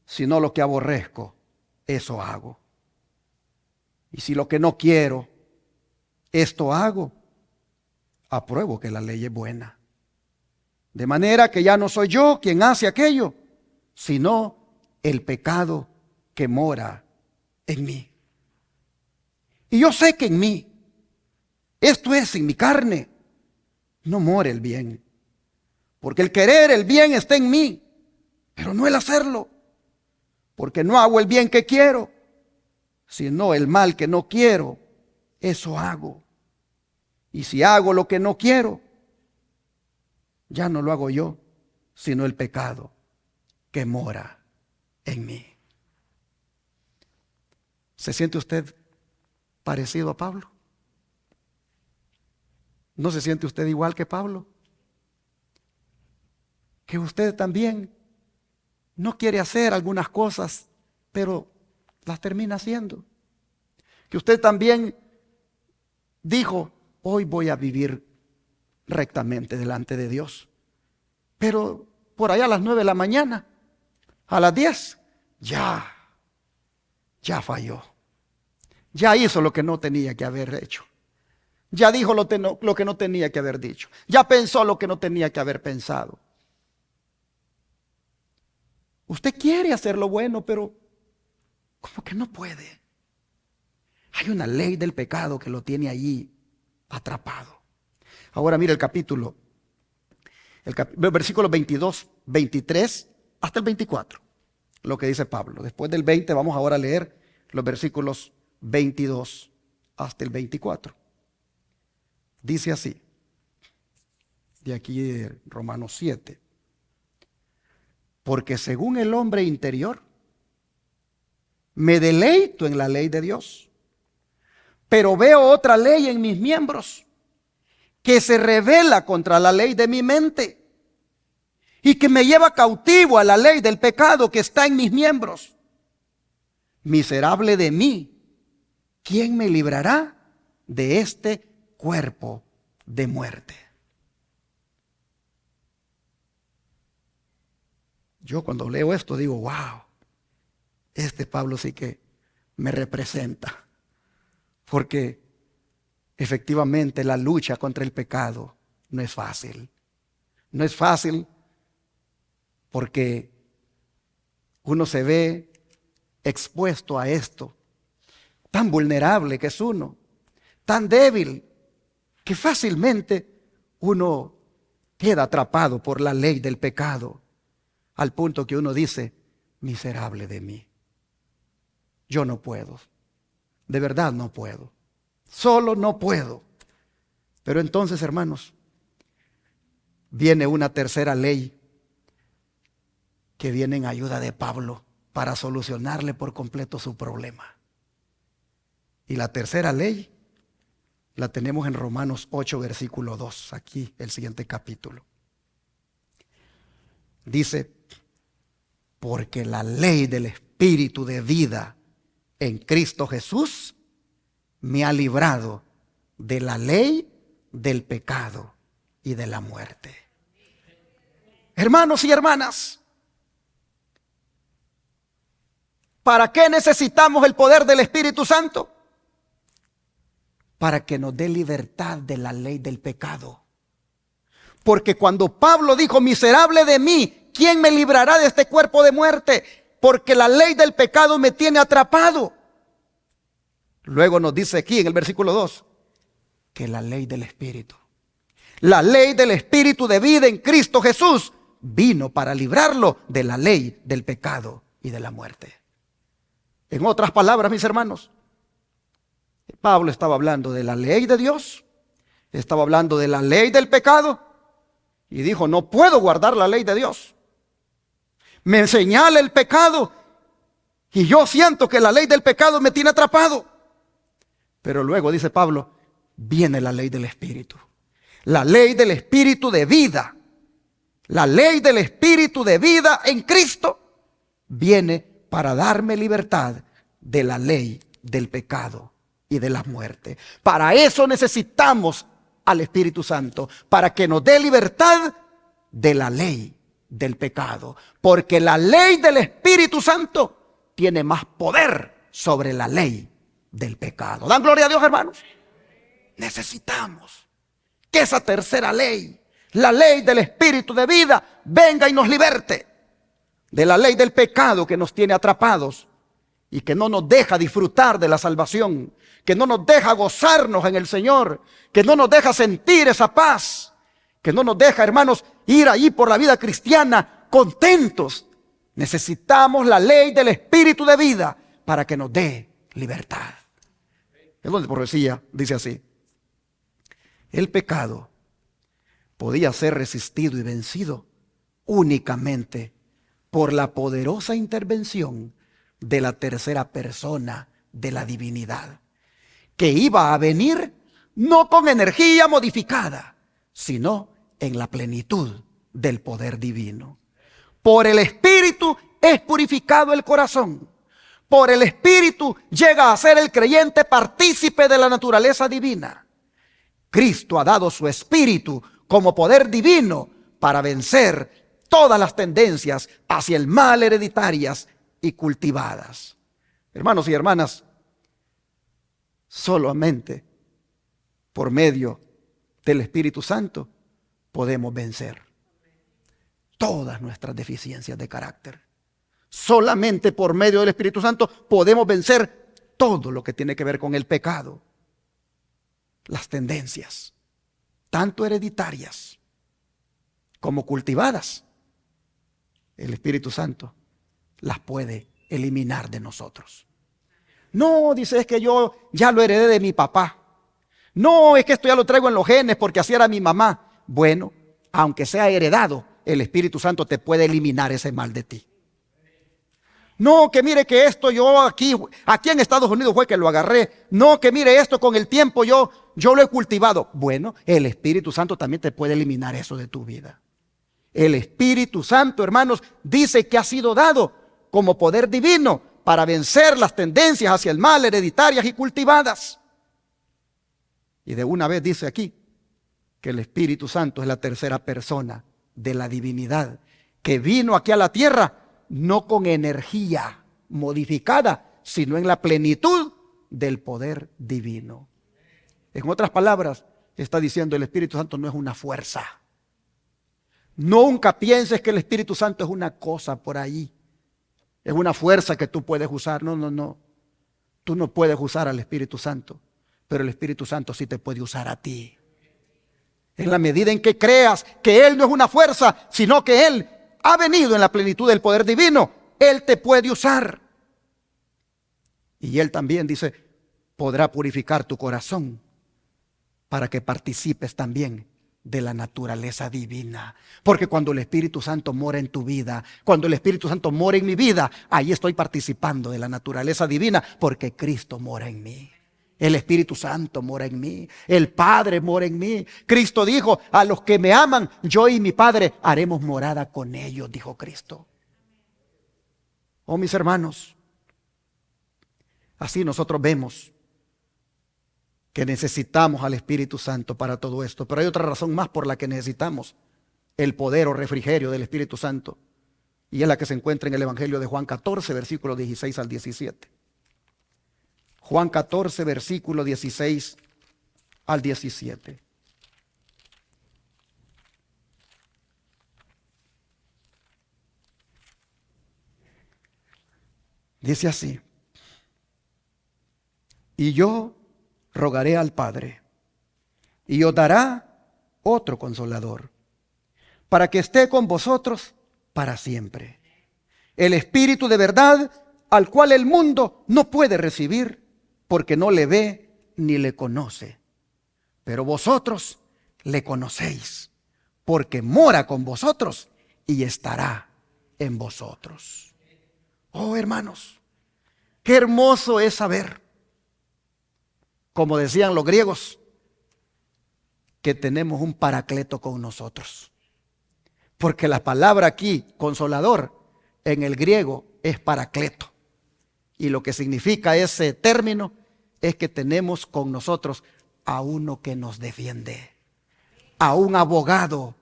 sino lo que aborrezco, eso hago. Y si lo que no quiero, esto hago, apruebo que la ley es buena. De manera que ya no soy yo quien hace aquello, sino el pecado que mora en mí. Y yo sé que en mí, esto es, en mi carne, no mora el bien. Porque el querer el bien está en mí, pero no el hacerlo. Porque no hago el bien que quiero, sino el mal que no quiero, eso hago. Y si hago lo que no quiero, ya no lo hago yo, sino el pecado que mora en mí. ¿Se siente usted parecido a Pablo? ¿No se siente usted igual que Pablo? Que usted también no quiere hacer algunas cosas, pero las termina haciendo. Que usted también dijo, hoy voy a vivir rectamente delante de Dios. Pero por allá a las 9 de la mañana, a las 10, ya falló. Ya hizo lo que no tenía que haber hecho. Ya dijo lo que no tenía que haber dicho. Ya pensó lo que no tenía que haber pensado. Usted quiere hacer lo bueno, pero como que no puede. Hay una ley del pecado que lo tiene allí atrapado. Ahora mira el versículo 22, 23 hasta el 24, lo que dice Pablo. Después del 20 vamos ahora a leer los versículos 22 hasta el 24. Dice así, de aquí de Romanos 7. Porque según el hombre interior, me deleito en la ley de Dios, pero veo otra ley en mis miembros que se revela contra la ley de mi mente y que me lleva cautivo a la ley del pecado que está en mis miembros. Miserable de mí, ¿quién me librará de este cuerpo de muerte? Yo cuando leo esto digo, wow, este Pablo sí que me representa, porque efectivamente la lucha contra el pecado no es fácil. No es fácil porque uno se ve expuesto a esto, tan vulnerable que es uno, tan débil, que fácilmente uno queda atrapado por la ley del pecado, al punto que uno dice, miserable de mí. Yo no puedo, de verdad no puedo, solo no puedo. Pero entonces, hermanos, viene una tercera ley que viene en ayuda de Pablo para solucionarle por completo su problema. Y la tercera ley la tenemos en Romanos 8, versículo 2, aquí el siguiente capítulo. Dice, porque la ley del Espíritu de vida en Cristo Jesús me ha librado de la ley del pecado y de la muerte. Hermanos y hermanas, ¿para qué necesitamos el poder del Espíritu Santo? Para que nos dé libertad de la ley del pecado. Porque cuando Pablo dijo, miserable de mí, ¿quién me librará de este cuerpo de muerte? Porque la ley del pecado me tiene atrapado. Luego nos dice aquí en el versículo 2, que la ley del Espíritu, la ley del Espíritu de vida en Cristo Jesús, vino para librarlo de la ley del pecado y de la muerte. En otras palabras, mis hermanos, Pablo estaba hablando de la ley de Dios, estaba hablando de la ley del pecado y dijo, no puedo guardar la ley de Dios. Me señala el pecado y yo siento que la ley del pecado me tiene atrapado. Pero luego, dice Pablo, viene la ley del Espíritu. La ley del Espíritu de vida. La ley del Espíritu de vida en Cristo viene para darme libertad de la ley del pecado y de la muerte. Para eso necesitamos al Espíritu Santo, para que nos dé libertad de la ley del pecado. Porque la ley del Espíritu Santo tiene más poder sobre la ley del pecado. ¿Dan gloria a Dios, hermanos? Necesitamos que esa tercera ley, la ley del Espíritu de vida, venga y nos liberte de la ley del pecado que nos tiene atrapados y que no nos deja disfrutar de la salvación, que no nos deja gozarnos en el Señor, que no nos deja sentir esa paz, que no nos deja, hermanos, ir allí por la vida cristiana contentos. Necesitamos la ley del Espíritu de vida para que nos dé libertad. Es donde la profecía dice así: el pecado podía ser resistido y vencido únicamente por la poderosa intervención de la tercera persona de la divinidad, que iba a venir no con energía modificada, sino en la plenitud del poder divino. Por el Espíritu es purificado el corazón. Por el Espíritu llega a ser el creyente partícipe de la naturaleza divina. Cristo ha dado su Espíritu como poder divino para vencer todas las tendencias hacia el mal hereditarias y cultivadas. Hermanos y hermanas, solamente por medio del Espíritu Santo podemos vencer todas nuestras deficiencias de carácter. Solamente por medio del Espíritu Santo podemos vencer todo lo que tiene que ver con el pecado. Las tendencias, tanto hereditarias como cultivadas. El Espíritu Santo las puede eliminar de nosotros. No, dice, es que yo ya lo heredé de mi papá. No, es que esto ya lo traigo en los genes porque así era mi mamá. Bueno, aunque sea heredado, el Espíritu Santo te puede eliminar ese mal de ti. No, que mire que esto yo aquí en Estados Unidos fue que lo agarré. No, que mire esto con el tiempo yo lo he cultivado. Bueno, el Espíritu Santo también te puede eliminar eso de tu vida. El Espíritu Santo, hermanos, dice que ha sido dado como poder divino para vencer las tendencias hacia el mal hereditarias y cultivadas. Y de una vez dice aquí que el Espíritu Santo es la tercera persona de la divinidad, que vino aquí a la tierra no con energía modificada, sino en la plenitud del poder divino. En otras palabras, está diciendo el Espíritu Santo no es una fuerza. Nunca pienses que el Espíritu Santo es una cosa por ahí. Es una fuerza que tú puedes usar. No, no, no. Tú no puedes usar al Espíritu Santo, pero el Espíritu Santo sí te puede usar a ti. En la medida en que creas que Él no es una fuerza, sino que Él ha venido en la plenitud del poder divino, Él te puede usar. Y Él también dice, podrá purificar tu corazón para que participes también de la naturaleza divina. Porque cuando el Espíritu Santo mora en tu vida, cuando el Espíritu Santo mora en mi vida, ahí estoy participando de la naturaleza divina, porque Cristo mora en mí. El Espíritu Santo mora en mí, el Padre mora en mí. Cristo dijo, a los que me aman, yo y mi Padre haremos morada con ellos, dijo Cristo. Oh, mis hermanos, así nosotros vemos que necesitamos al Espíritu Santo para todo esto. Pero hay otra razón más por la que necesitamos el poder o refrigerio del Espíritu Santo. Y es la que se encuentra en el Evangelio de Juan 14, versículos 16 al 17. Juan 14, versículo 16 al 17. Dice así: y yo rogaré al Padre, y os dará otro consolador, para que esté con vosotros para siempre. El Espíritu de verdad, al cual el mundo no puede recibir, porque no le ve ni le conoce. Pero vosotros le conocéis, porque mora con vosotros y estará en vosotros. Oh, hermanos, qué hermoso es saber, como decían los griegos, que tenemos un paracleto con nosotros. Porque la palabra aquí, consolador, en el griego es paracleto. Y lo que significa ese término es que tenemos con nosotros a uno que nos defiende, a un abogado.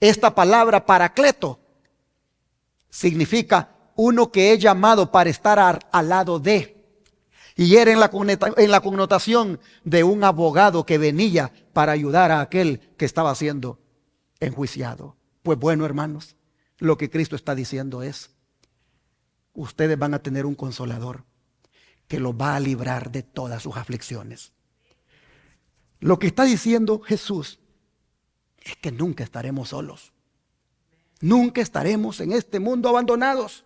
Esta palabra paracleto significa uno que es llamado para estar al lado de. Y era en la connotación de un abogado que venía para ayudar a aquel que estaba siendo enjuiciado. Pues bueno, hermanos, lo que Cristo está diciendo es, ustedes van a tener un consolador que los va a librar de todas sus aflicciones. Lo que está diciendo Jesús es que nunca estaremos solos. Nunca estaremos en este mundo abandonados.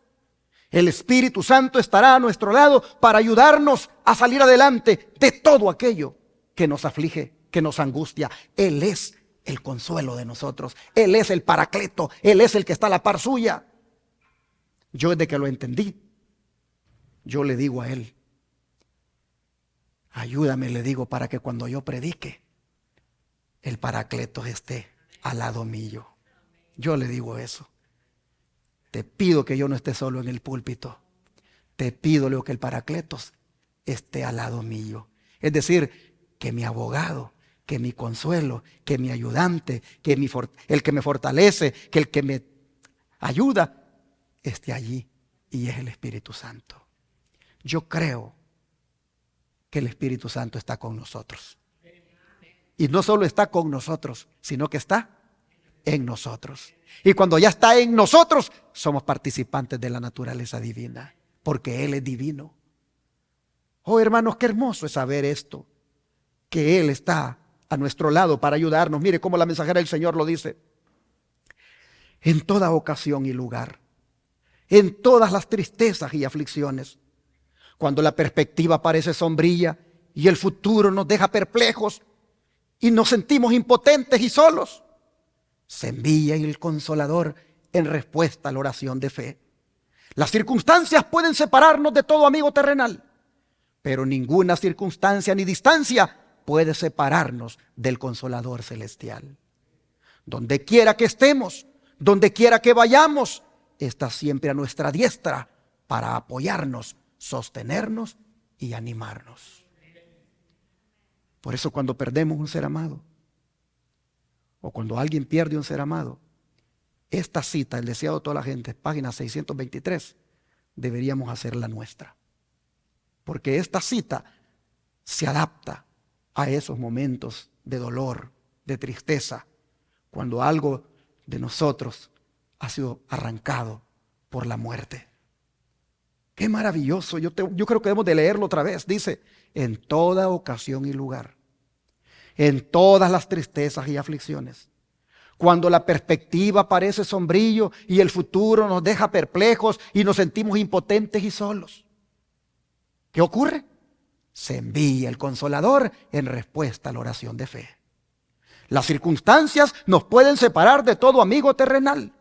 El Espíritu Santo estará a nuestro lado para ayudarnos a salir adelante de todo aquello que nos aflige, que nos angustia. Él es el consuelo de nosotros. Él es el paracleto. Él es el que está a la par suya. Yo desde que lo entendí, yo le digo a Él, ayúdame, le digo, para que cuando yo predique, el paracleto esté al lado mío. Yo le digo eso. Te pido que yo no esté solo en el púlpito. Te pido, Leo, que el paracletos esté al lado mío. Es decir, que mi abogado, que mi consuelo, que mi ayudante, que el que me fortalece, que el que me ayuda, esté allí, y es el Espíritu Santo. Yo creo que el Espíritu Santo está con nosotros. Y no solo está con nosotros, sino que está en nosotros. Y cuando ya está en nosotros, somos participantes de la naturaleza divina, porque Él es divino. Oh, hermanos, qué hermoso es saber esto, que Él está a nuestro lado para ayudarnos. Mire cómo la mensajera del Señor lo dice: en toda ocasión y lugar, en todas las tristezas y aflicciones, cuando la perspectiva parece sombría y el futuro nos deja perplejos y nos sentimos impotentes y solos, se envía el Consolador en respuesta a la oración de fe. Las circunstancias pueden separarnos de todo amigo terrenal, pero ninguna circunstancia ni distancia puede separarnos del Consolador celestial. Donde quiera que estemos, donde quiera que vayamos, está siempre a nuestra diestra para apoyarnos, sostenernos y animarnos. Por eso cuando perdemos un ser amado, o cuando alguien pierde un ser amado, esta cita, el deseado de toda la gente, página 623, deberíamos hacerla nuestra. Porque esta cita se adapta a esos momentos de dolor, de tristeza, cuando algo de nosotros ha sido arrancado por la muerte. Qué maravilloso. Yo creo que debemos de leerlo otra vez. Dice: en toda ocasión y lugar, en todas las tristezas y aflicciones, cuando la perspectiva parece sombrío y el futuro nos deja perplejos y nos sentimos impotentes y solos, ¿qué ocurre? Se envía el Consolador en respuesta a la oración de fe. Las circunstancias nos pueden separar de todo amigo terrenal,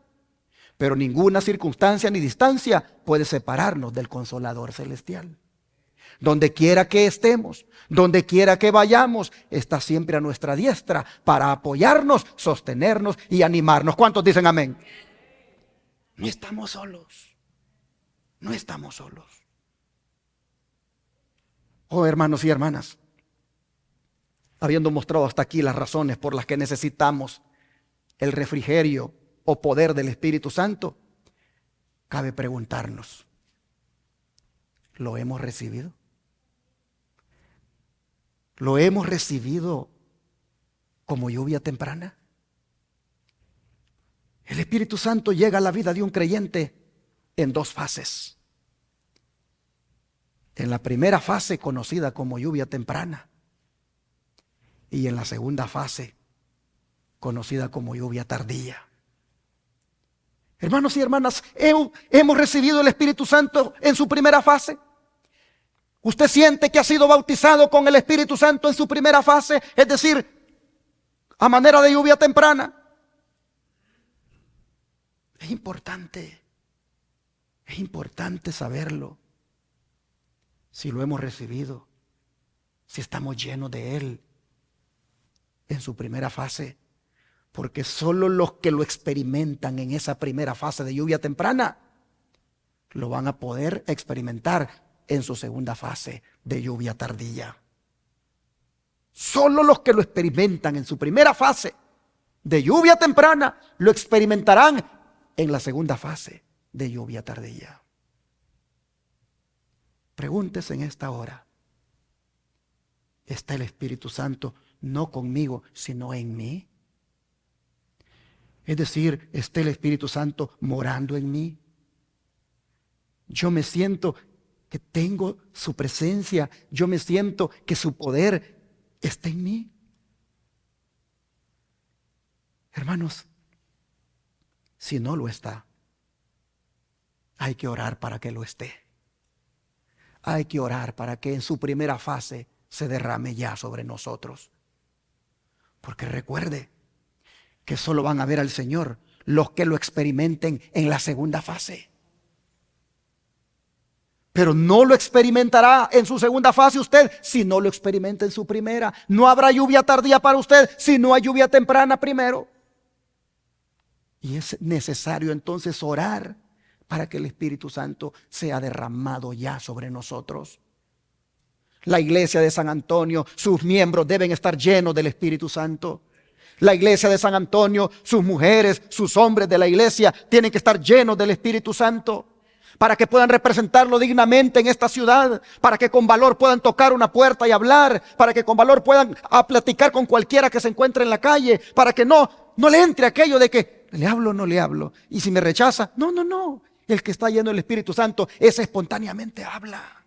pero ninguna circunstancia ni distancia puede separarnos del Consolador celestial. Donde quiera que estemos, donde quiera que vayamos, está siempre a nuestra diestra para apoyarnos, sostenernos y animarnos. ¿Cuántos dicen amén? No estamos solos. No estamos solos. Oh, hermanos y hermanas, habiendo mostrado hasta aquí las razones por las que necesitamos el refrigerio o poder del Espíritu Santo, cabe preguntarnos: ¿lo hemos recibido? ¿Lo hemos recibido como lluvia temprana? El Espíritu Santo llega a la vida de un creyente en dos fases. En la primera fase, conocida como lluvia temprana, y en la segunda fase, conocida como lluvia tardía. Hermanos y hermanas, ¿hemos recibido el Espíritu Santo en su primera fase? ¿Usted siente que ha sido bautizado con el Espíritu Santo en su primera fase? Es decir, a manera de lluvia temprana. Es importante saberlo. Si lo hemos recibido, si estamos llenos de Él en su primera fase. Porque solo los que lo experimentan en esa primera fase de lluvia temprana lo van a poder experimentar en su segunda fase de lluvia tardía. Solo los que lo experimentan en su primera fase de lluvia temprana lo experimentarán en la segunda fase de lluvia tardía. Pregúntese en esta hora: ¿está el Espíritu Santo no conmigo, sino en mí? Es decir, ¿está el Espíritu Santo morando en mí? Yo me siento que tengo su presencia, yo me siento que su poder está en mí. Hermanos, si no lo está, hay que orar para que lo esté. Hay que orar para que en su primera fase se derrame ya sobre nosotros. Porque recuerde que solo van a ver al Señor los que lo experimenten en la segunda fase. Pero no lo experimentará en su segunda fase usted si no lo experimenta en su primera. No habrá lluvia tardía para usted si no hay lluvia temprana primero. Y es necesario entonces orar para que el Espíritu Santo sea derramado ya sobre nosotros. La iglesia de San Antonio, sus miembros deben estar llenos del Espíritu Santo. La iglesia de San Antonio, sus mujeres, sus hombres de la iglesia tienen que estar llenos del Espíritu Santo para que puedan representarlo dignamente en esta ciudad, para que con valor puedan tocar una puerta y hablar, para que con valor puedan platicar con cualquiera que se encuentre en la calle, para que no no le entre aquello de que le hablo o no le hablo. Y si me rechaza, no, no, no. El que está lleno del Espíritu Santo, ese espontáneamente habla.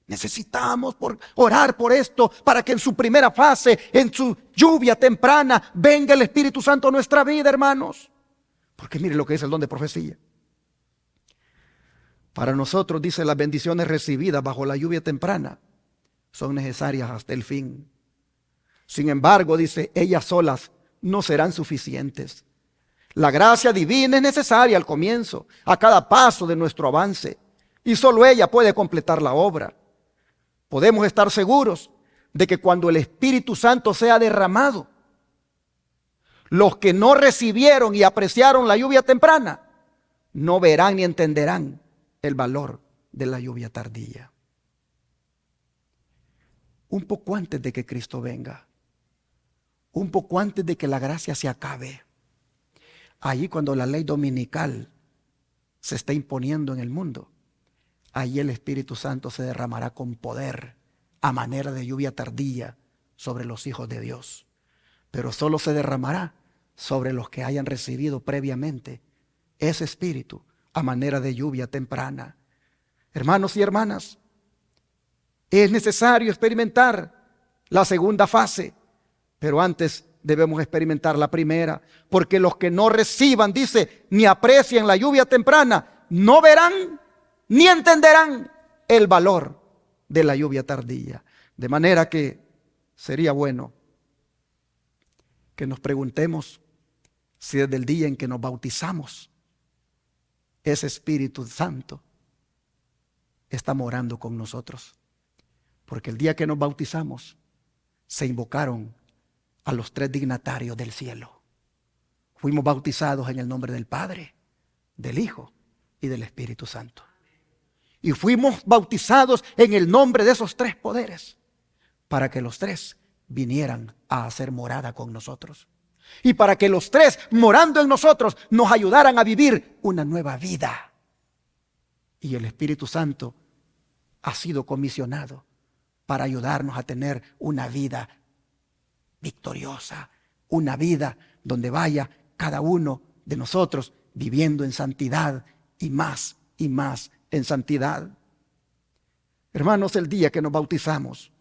Necesitamos orar por esto para que en su primera fase, en su lluvia temprana, venga el Espíritu Santo a nuestra vida, hermanos. Porque mire lo que es el don de profecía. Para nosotros, dice, las bendiciones recibidas bajo la lluvia temprana son necesarias hasta el fin. Sin embargo, dice, ellas solas no serán suficientes. La gracia divina es necesaria al comienzo, a cada paso de nuestro avance, y solo ella puede completar la obra. Podemos estar seguros de que cuando el Espíritu Santo sea derramado, los que no recibieron y apreciaron la lluvia temprana no verán ni entenderán el valor de la lluvia tardía. Un poco antes de que Cristo venga, un poco antes de que la gracia se acabe, allí cuando la ley dominical se está imponiendo en el mundo, allí el Espíritu Santo se derramará con poder a manera de lluvia tardía sobre los hijos de Dios. Pero solo se derramará sobre los que hayan recibido previamente ese Espíritu a manera de lluvia temprana. Hermanos y hermanas, es necesario experimentar la segunda fase, pero antes debemos experimentar la primera, porque los que no reciban, dice, ni aprecien la lluvia temprana, no verán ni entenderán el valor de la lluvia tardía. De manera que sería bueno que nos preguntemos si desde el día en que nos bautizamos, ese Espíritu Santo está morando con nosotros. Porque el día que nos bautizamos, se invocaron a los tres dignatarios del cielo. Fuimos bautizados en el nombre del Padre, del Hijo y del Espíritu Santo. Y fuimos bautizados en el nombre de esos tres poderes, para que los tres vinieran a hacer morada con nosotros. Y para que los tres, morando en nosotros, nos ayudaran a vivir una nueva vida. Y el Espíritu Santo ha sido comisionado para ayudarnos a tener una vida victoriosa, una vida donde vaya cada uno de nosotros viviendo en santidad y más en santidad. Hermanos, el día que nos bautizamos,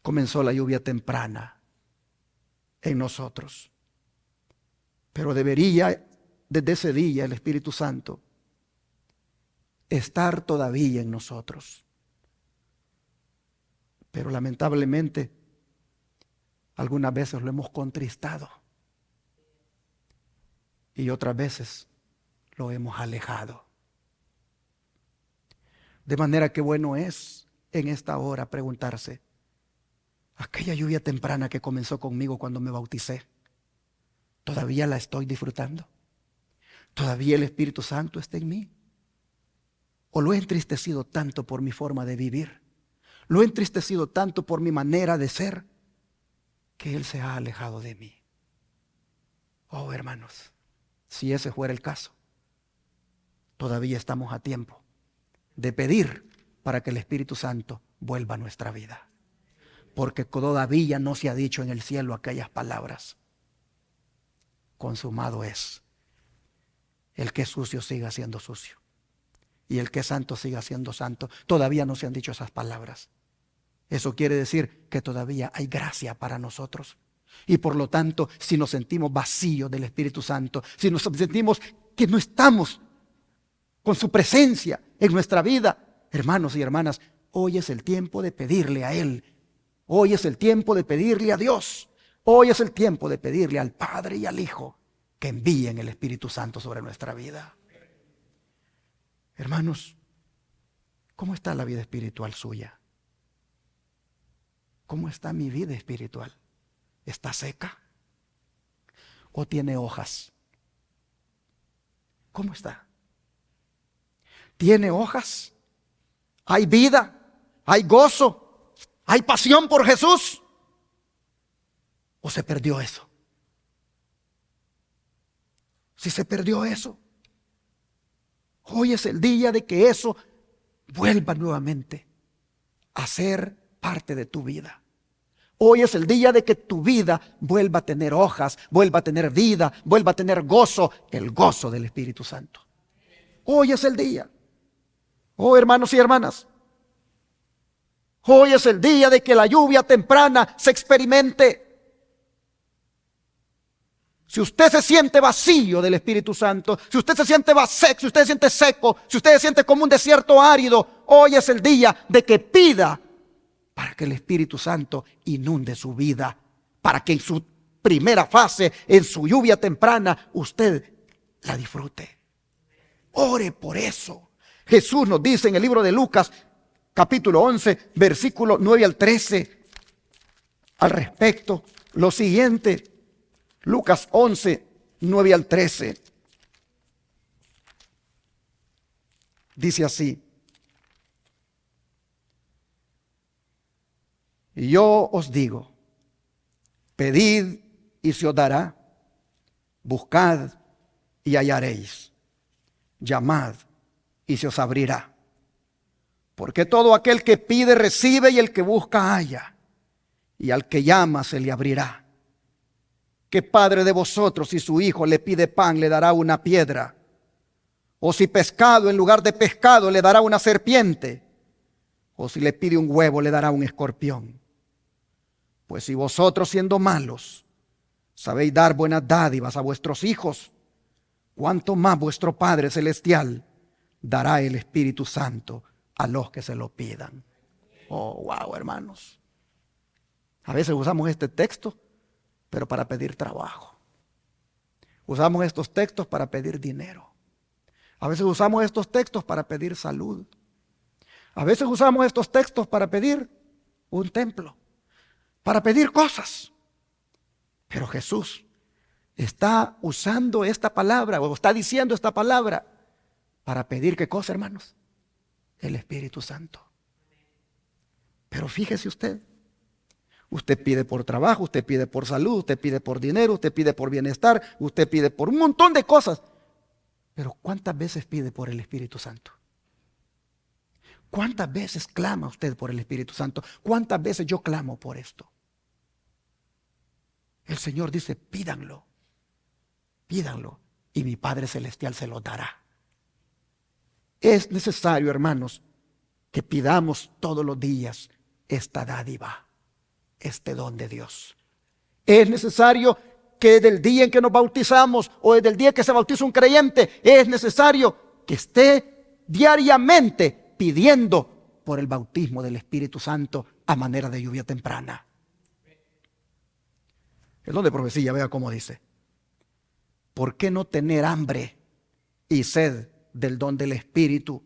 comenzó la lluvia temprana en nosotros. Pero debería, desde ese día, el Espíritu Santo estar todavía en nosotros. Pero lamentablemente, algunas veces lo hemos contristado y otras veces lo hemos alejado. De manera que bueno es en esta hora preguntarse, aquella lluvia temprana que comenzó conmigo cuando me bauticé, ¿todavía la estoy disfrutando? ¿Todavía el Espíritu Santo está en mí? ¿O lo he entristecido tanto por mi forma de vivir? ¿Lo he entristecido tanto por mi manera de ser que Él se ha alejado de mí? Oh, hermanos, si ese fuera el caso, todavía estamos a tiempo de pedir para que el Espíritu Santo vuelva a nuestra vida. Porque todavía no se ha dicho en el cielo aquellas palabras: consumado es. El que es sucio siga siendo sucio, y el que es santo siga siendo santo. Todavía no se han dicho esas palabras. Eso quiere decir que todavía hay gracia para nosotros. Y por lo tanto, si nos sentimos vacíos del Espíritu Santo, si nos sentimos que no estamos con su presencia en nuestra vida, hermanos y hermanas, hoy es el tiempo de pedirle a Él. Hoy es el tiempo de pedirle a Dios. Hoy es el tiempo de pedirle al Padre y al Hijo que envíen el Espíritu Santo sobre nuestra vida. Hermanos, ¿cómo está la vida espiritual suya? ¿Cómo está mi vida espiritual? ¿Está seca? ¿O tiene hojas? ¿Cómo está? ¿Tiene hojas? ¿Hay vida? ¿Hay gozo? ¿Hay pasión por Jesús? ¿O se perdió eso? Si se perdió eso, hoy es el día de que eso vuelva nuevamente a ser parte de tu vida. Hoy es el día de que tu vida vuelva a tener hojas, vuelva a tener vida, vuelva a tener gozo, el gozo del Espíritu Santo. Hoy es el día. Oh, hermanos y hermanas, hoy es el día de que la lluvia temprana se experimente. Si usted se siente vacío del Espíritu Santo, si usted se siente seco, si usted se siente seco, si usted se siente como un desierto árido, hoy es el día de que pida para que el Espíritu Santo inunde su vida, para que en su primera fase, en su lluvia temprana, usted la disfrute. Ore por eso. Jesús nos dice en el libro de Lucas, capítulo 11, versículo 9 al 13, al respecto, lo siguiente. Lucas 11, 9 al 13. Dice así: y yo os digo, pedid y se os dará, buscad y hallaréis, llamad y se os abrirá. Porque todo aquel que pide recibe, y el que busca halla, y al que llama se le abrirá. ¿Qué padre de vosotros, si su hijo le pide pan, le dará una piedra? O si pescado en lugar de pescado, le dará una serpiente? O si le pide un huevo, le dará un escorpión. Pues si vosotros, siendo malos, sabéis dar buenas dádivas a vuestros hijos, cuánto más vuestro Padre Celestial dará el Espíritu Santo a los que se lo pidan. Oh, wow, hermanos. A veces usamos este texto, pero para pedir trabajo. Usamos estos textos para pedir dinero. A veces usamos estos textos para pedir salud. A veces usamos estos textos para pedir un templo, para pedir cosas. Pero Jesús está usando esta palabra, o está diciendo esta palabra, para pedir ¿qué cosa, hermanos? El Espíritu Santo. Pero fíjese usted, usted pide por trabajo, usted pide por salud, usted pide por dinero, usted pide por bienestar, usted pide por un montón de cosas. Pero ¿cuántas veces pide por el Espíritu Santo? ¿Cuántas veces clama usted por el Espíritu Santo? ¿Cuántas veces yo clamo por esto? El Señor dice, pídanlo, pídanlo, y mi Padre Celestial se lo dará. Es necesario, hermanos, que pidamos todos los días esta dádiva, este don de Dios. Es necesario que desde el día en que nos bautizamos, o desde el día que se bautiza un creyente, es necesario que esté diariamente pidiendo por el bautismo del Espíritu Santo a manera de lluvia temprana. El don de profecía, vea cómo dice: ¿por qué no tener hambre y sed del don del Espíritu,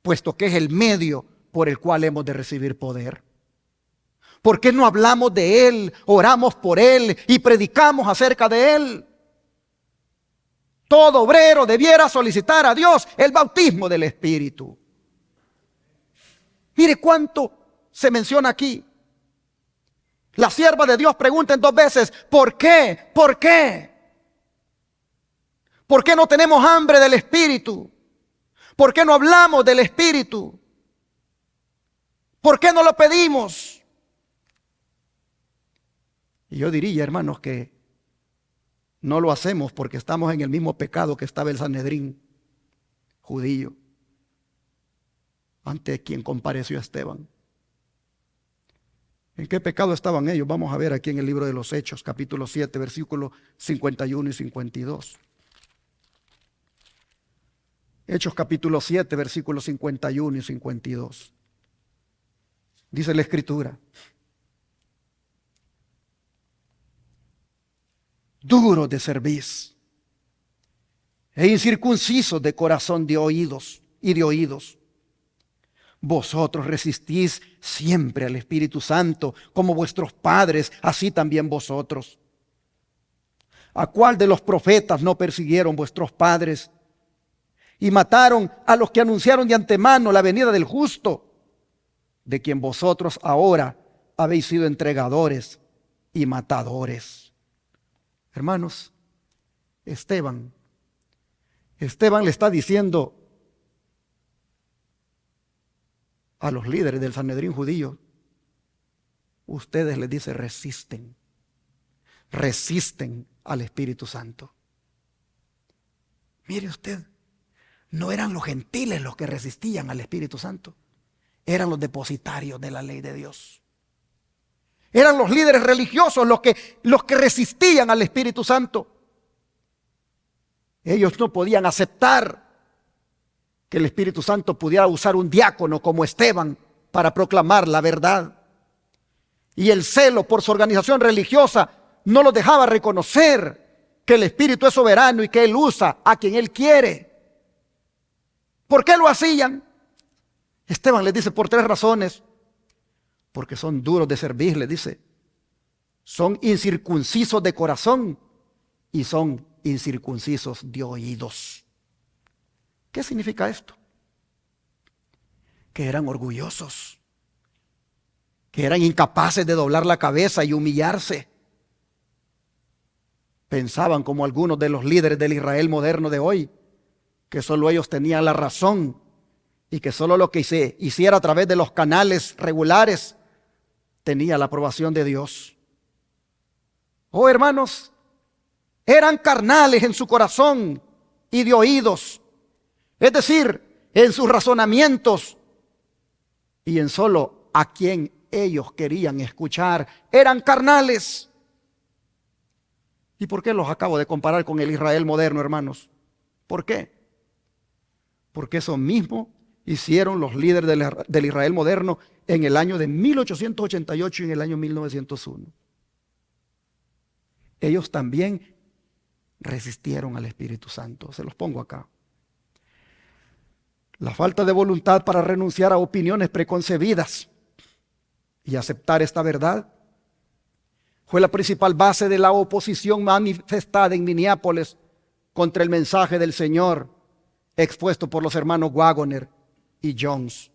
puesto que es el medio por el cual hemos de recibir poder? ¿Por qué no hablamos de Él, oramos por Él y predicamos acerca de Él? Todo obrero debiera solicitar a Dios el bautismo del Espíritu. Mire cuánto se menciona aquí. Las siervas de Dios preguntan 2 veces, ¿por qué? ¿Por qué? ¿Por qué no tenemos hambre del Espíritu? ¿Por qué no hablamos del Espíritu? ¿Por qué no lo pedimos? Y yo diría, hermanos, que no lo hacemos porque estamos en el mismo pecado que estaba el Sanedrín judío, ante quien compareció Esteban. ¿En qué pecado estaban ellos? Vamos a ver aquí en el libro de los Hechos, capítulo 7, versículos 51 y 52. Hechos capítulo 7, versículos 51 y 52. Dice la Escritura: duros de cerviz e incircuncisos de corazón de oídos y de oídos. Vosotros resistís siempre al Espíritu Santo, como vuestros padres, así también vosotros. ¿A cuál de los profetas no persiguieron vuestros padres y mataron a los que anunciaron de antemano la venida del justo, de quien vosotros ahora habéis sido entregadores y matadores? Hermanos, Esteban le está diciendo a los líderes del Sanedrín judío: ustedes, les dice, resisten al Espíritu Santo. Mire usted, no eran los gentiles los que resistían al Espíritu Santo, eran los depositarios de la ley de Dios. Eran los líderes religiosos los que resistían al Espíritu Santo. Ellos no podían aceptar que el Espíritu Santo pudiera usar un diácono como Esteban para proclamar la verdad. Y el celo por su organización religiosa no los dejaba reconocer que el Espíritu es soberano y que Él usa a quien Él quiere. ¿Por qué lo hacían? Esteban les dice, por 3 razones. Porque son duros de servir, les dice. Son incircuncisos de corazón y son incircuncisos de oídos. ¿Qué significa esto? Que eran orgullosos, que eran incapaces de doblar la cabeza y humillarse. Pensaban, como algunos de los líderes del Israel moderno de hoy, que solo ellos tenían la razón y que solo lo que se hiciera a través de los canales regulares tenía la aprobación de Dios. Oh, hermanos, eran carnales en su corazón y de oídos, es decir, en sus razonamientos y en solo a quien ellos querían escuchar. Eran carnales. ¿Y por qué los acabo de comparar con el Israel moderno, hermanos? ¿Por qué? Porque eso mismo hicieron los líderes del Israel moderno en el año de 1888 y en el año 1901. Ellos también resistieron al Espíritu Santo. Se los pongo acá. La falta de voluntad para renunciar a opiniones preconcebidas y aceptar esta verdad fue la principal base de la oposición manifestada en Minneapolis contra el mensaje del Señor expuesto por los hermanos Waggoner y Jones.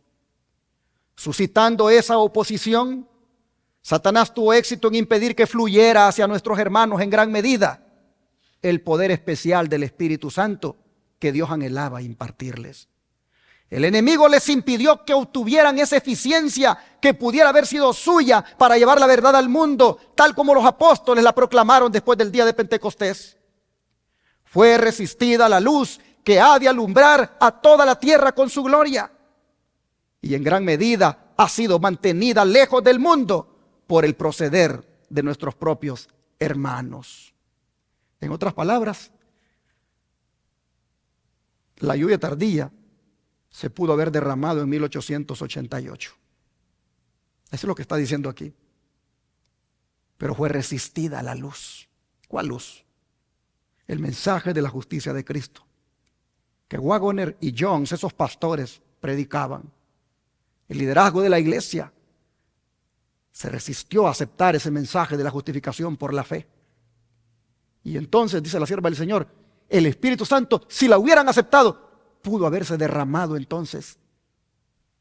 Suscitando esa oposición, Satanás tuvo éxito en impedir que fluyera hacia nuestros hermanos en gran medida el poder especial del Espíritu Santo que Dios anhelaba impartirles. El enemigo les impidió que obtuvieran esa eficiencia que pudiera haber sido suya para llevar la verdad al mundo, tal como los apóstoles la proclamaron después del día de Pentecostés. Fue resistida la luz que ha de alumbrar a toda la tierra con su gloria. Y en gran medida ha sido mantenida lejos del mundo por el proceder de nuestros propios hermanos. En otras palabras, la lluvia tardía se pudo haber derramado en 1888. Eso es lo que está diciendo aquí. Pero fue resistida la luz. ¿Cuál luz? El mensaje de la justicia de Cristo, que Waggoner y Jones, esos pastores, predicaban. El liderazgo de la iglesia se resistió a aceptar ese mensaje de la justificación por la fe. Y entonces, dice la sierva del Señor, el Espíritu Santo, si la hubieran aceptado, pudo haberse derramado entonces.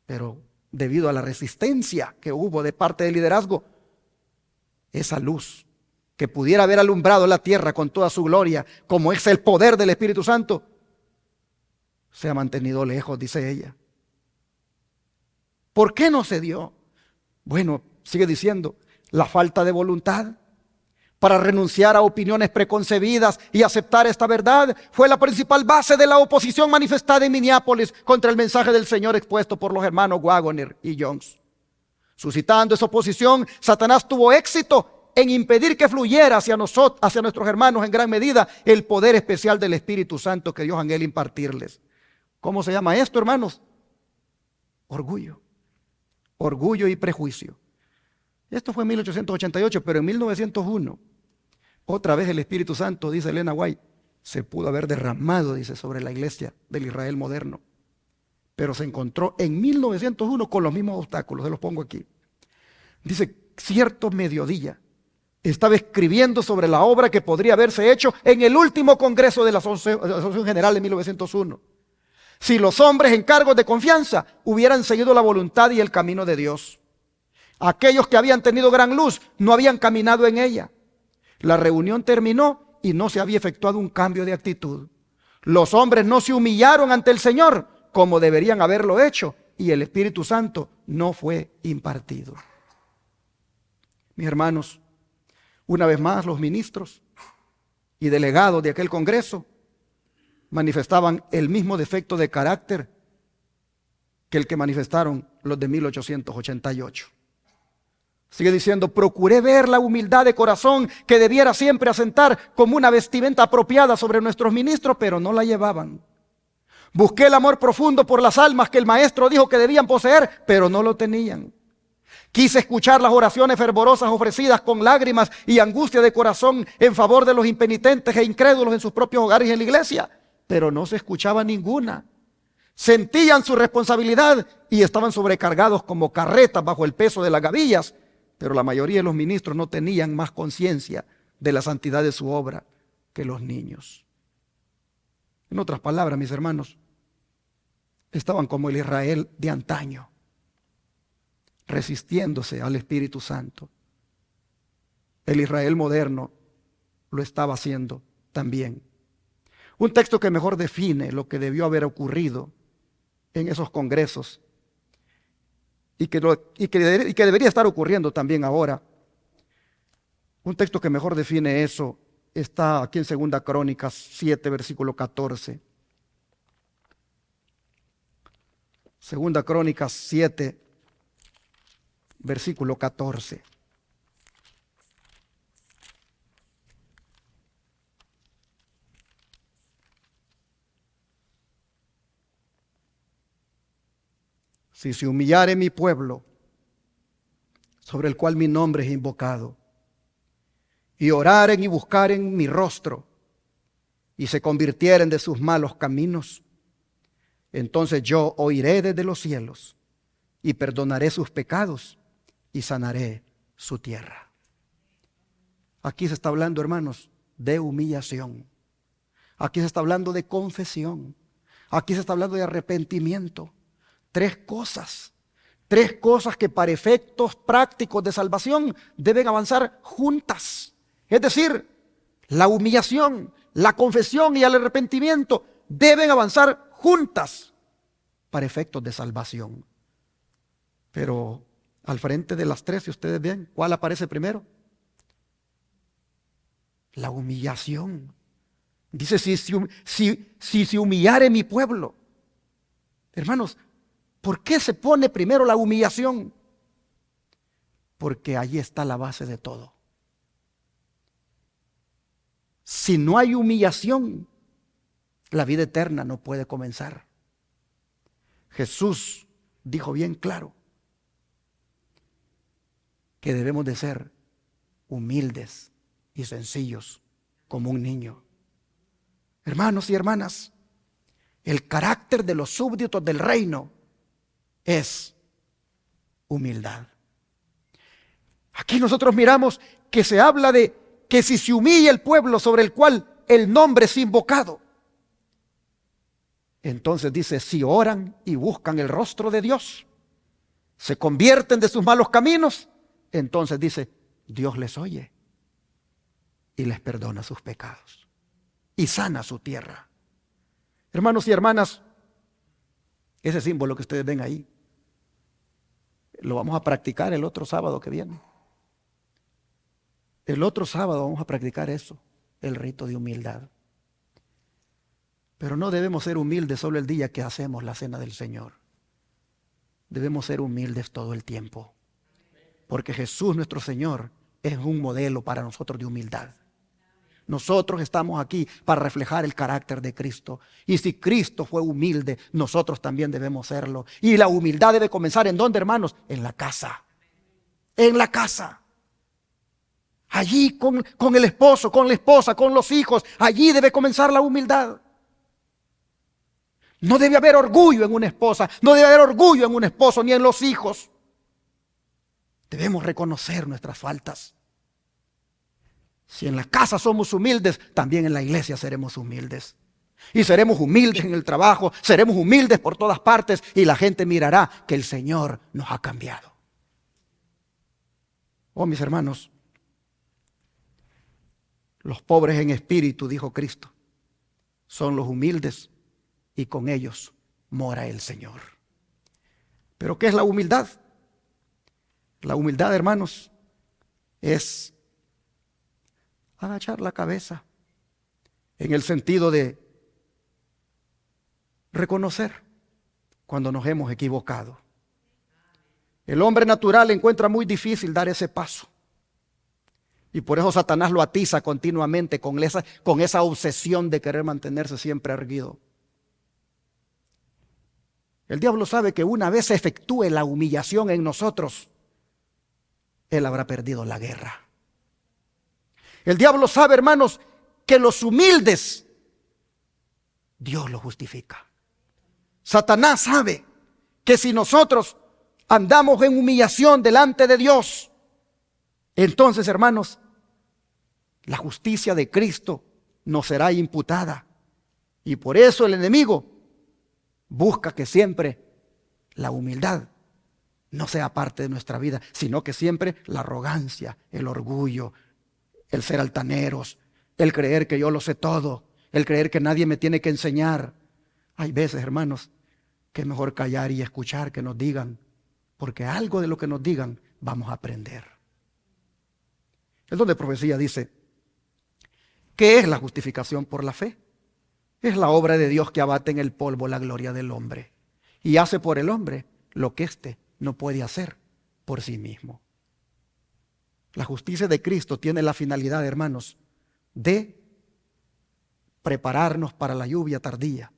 Pero debido a la resistencia que hubo de parte del liderazgo, esa luz que pudiera haber alumbrado la tierra con toda su gloria, como es el poder del Espíritu Santo, se ha mantenido lejos, dice ella. ¿Por qué no se dio? Bueno, sigue diciendo, la falta de voluntad para renunciar a opiniones preconcebidas y aceptar esta verdad fue la principal base de la oposición manifestada en Minneapolis contra el mensaje del Señor expuesto por los hermanos Waggoner y Jones. Suscitando esa oposición, Satanás tuvo éxito en impedir que fluyera hacia nosotros, hacia nuestros hermanos en gran medida, el poder especial del Espíritu Santo que Dios anhela impartirles. ¿Cómo se llama esto, hermanos? Orgullo. Orgullo y prejuicio. Esto fue en 1888, pero en 1901, otra vez el Espíritu Santo, dice Elena White, se pudo haber derramado, dice, sobre la iglesia del Israel moderno. Pero se encontró en 1901 con los mismos obstáculos, se los pongo aquí. Dice, cierto mediodía, estaba escribiendo sobre la obra que podría haberse hecho en el último congreso de la Asociación General de 1901. Si los hombres en cargos de confianza hubieran seguido la voluntad y el camino de Dios. Aquellos que habían tenido gran luz no habían caminado en ella. La reunión terminó y no se había efectuado un cambio de actitud. Los hombres no se humillaron ante el Señor como deberían haberlo hecho y el Espíritu Santo no fue impartido. Mis hermanos, una vez más los ministros y delegados de aquel Congreso manifestaban el mismo defecto de carácter que el que manifestaron los de 1888. Sigue diciendo: procuré ver la humildad de corazón que debiera siempre asentar como una vestimenta apropiada sobre nuestros ministros, pero no la llevaban. Busqué el amor profundo por las almas que el maestro dijo que debían poseer, pero no lo tenían. Quise escuchar las oraciones fervorosas ofrecidas con lágrimas y angustia de corazón en favor de los impenitentes e incrédulos en sus propios hogares y en la iglesia, pero no se escuchaba ninguna. Sentían su responsabilidad y estaban sobrecargados como carretas bajo el peso de las gavillas, pero la mayoría de los ministros no tenían más conciencia de la santidad de su obra que los niños. En otras palabras, mis hermanos, estaban como el Israel de antaño, resistiéndose al Espíritu Santo. El Israel moderno lo estaba haciendo también. Un texto que mejor define lo que debió haber ocurrido en esos congresos y que debería estar ocurriendo también ahora. Un texto que mejor define eso está aquí en 2 Crónicas 7, versículo 14. 2 Crónicas 7, versículo 14. Si se humillare mi pueblo, sobre el cual mi nombre es invocado, y oraren y buscaren mi rostro, y se convirtieren de sus malos caminos, entonces yo oiré desde los cielos, y perdonaré sus pecados, y sanaré su tierra. Aquí se está hablando, hermanos, de humillación. Aquí se está hablando de confesión. Aquí se está hablando de arrepentimiento. Tres cosas que para efectos prácticos de salvación deben avanzar juntas. Es decir, la humillación, la confesión y el arrepentimiento deben avanzar juntas para efectos de salvación. Pero al frente de las tres, si ustedes ven, ¿cuál aparece primero? La humillación. Dice, si se humillare mi pueblo. Hermanos, ¿por qué se pone primero la humillación? Porque ahí está la base de todo. Si no hay humillación, la vida eterna no puede comenzar. Jesús dijo bien claro que debemos de ser humildes y sencillos como un niño. Hermanos y hermanas, el carácter de los súbditos del reino es humildad. Aquí nosotros miramos que se habla de que si se humilla el pueblo sobre el cual el nombre es invocado, entonces dice, si oran y buscan el rostro de Dios, se convierten de sus malos caminos, entonces dice, Dios les oye y les perdona sus pecados y sana su tierra. Hermanos y hermanas, ese símbolo que ustedes ven ahí, lo vamos a practicar el otro sábado que viene. El otro sábado vamos a practicar eso, el rito de humildad. Pero no debemos ser humildes solo el día que hacemos la cena del Señor. Debemos ser humildes todo el tiempo. Porque Jesús nuestro Señor es un modelo para nosotros de humildad. Nosotros estamos aquí para reflejar el carácter de Cristo. Y si Cristo fue humilde, nosotros también debemos serlo. Y la humildad debe comenzar ¿en dónde, hermanos? En la casa. En la casa. Allí con el esposo, con la esposa, con los hijos. Allí debe comenzar la humildad. No debe haber orgullo en una esposa, no debe haber orgullo en un esposo ni en los hijos. Debemos reconocer nuestras faltas. Si en la casa somos humildes, también en la iglesia seremos humildes. Y seremos humildes en el trabajo, seremos humildes por todas partes y la gente mirará que el Señor nos ha cambiado. Oh, mis hermanos, los pobres en espíritu, dijo Cristo, son los humildes y con ellos mora el Señor. ¿Pero qué es la humildad? La humildad, hermanos, es agachar la cabeza en el sentido de reconocer cuando nos hemos equivocado. El hombre natural encuentra muy difícil dar ese paso. Y por eso Satanás lo atiza continuamente con esa obsesión de querer mantenerse siempre erguido. El diablo sabe que una vez se efectúe la humillación en nosotros, él habrá perdido la guerra. El diablo sabe, hermanos, que los humildes, Dios los justifica. Satanás sabe que si nosotros andamos en humillación delante de Dios, entonces, hermanos, la justicia de Cristo nos será imputada. Y por eso el enemigo busca que siempre la humildad no sea parte de nuestra vida, sino que siempre la arrogancia, el orgullo, el ser altaneros, el creer que yo lo sé todo, el creer que nadie me tiene que enseñar. Hay veces, hermanos, que es mejor callar y escuchar que nos digan, porque algo de lo que nos digan vamos a aprender. El don de profecía dice, ¿qué es la justificación por la fe? Es la obra de Dios que abate en el polvo la gloria del hombre y hace por el hombre lo que éste no puede hacer por sí mismo. La justicia de Cristo tiene la finalidad, hermanos, de prepararnos para la lluvia tardía,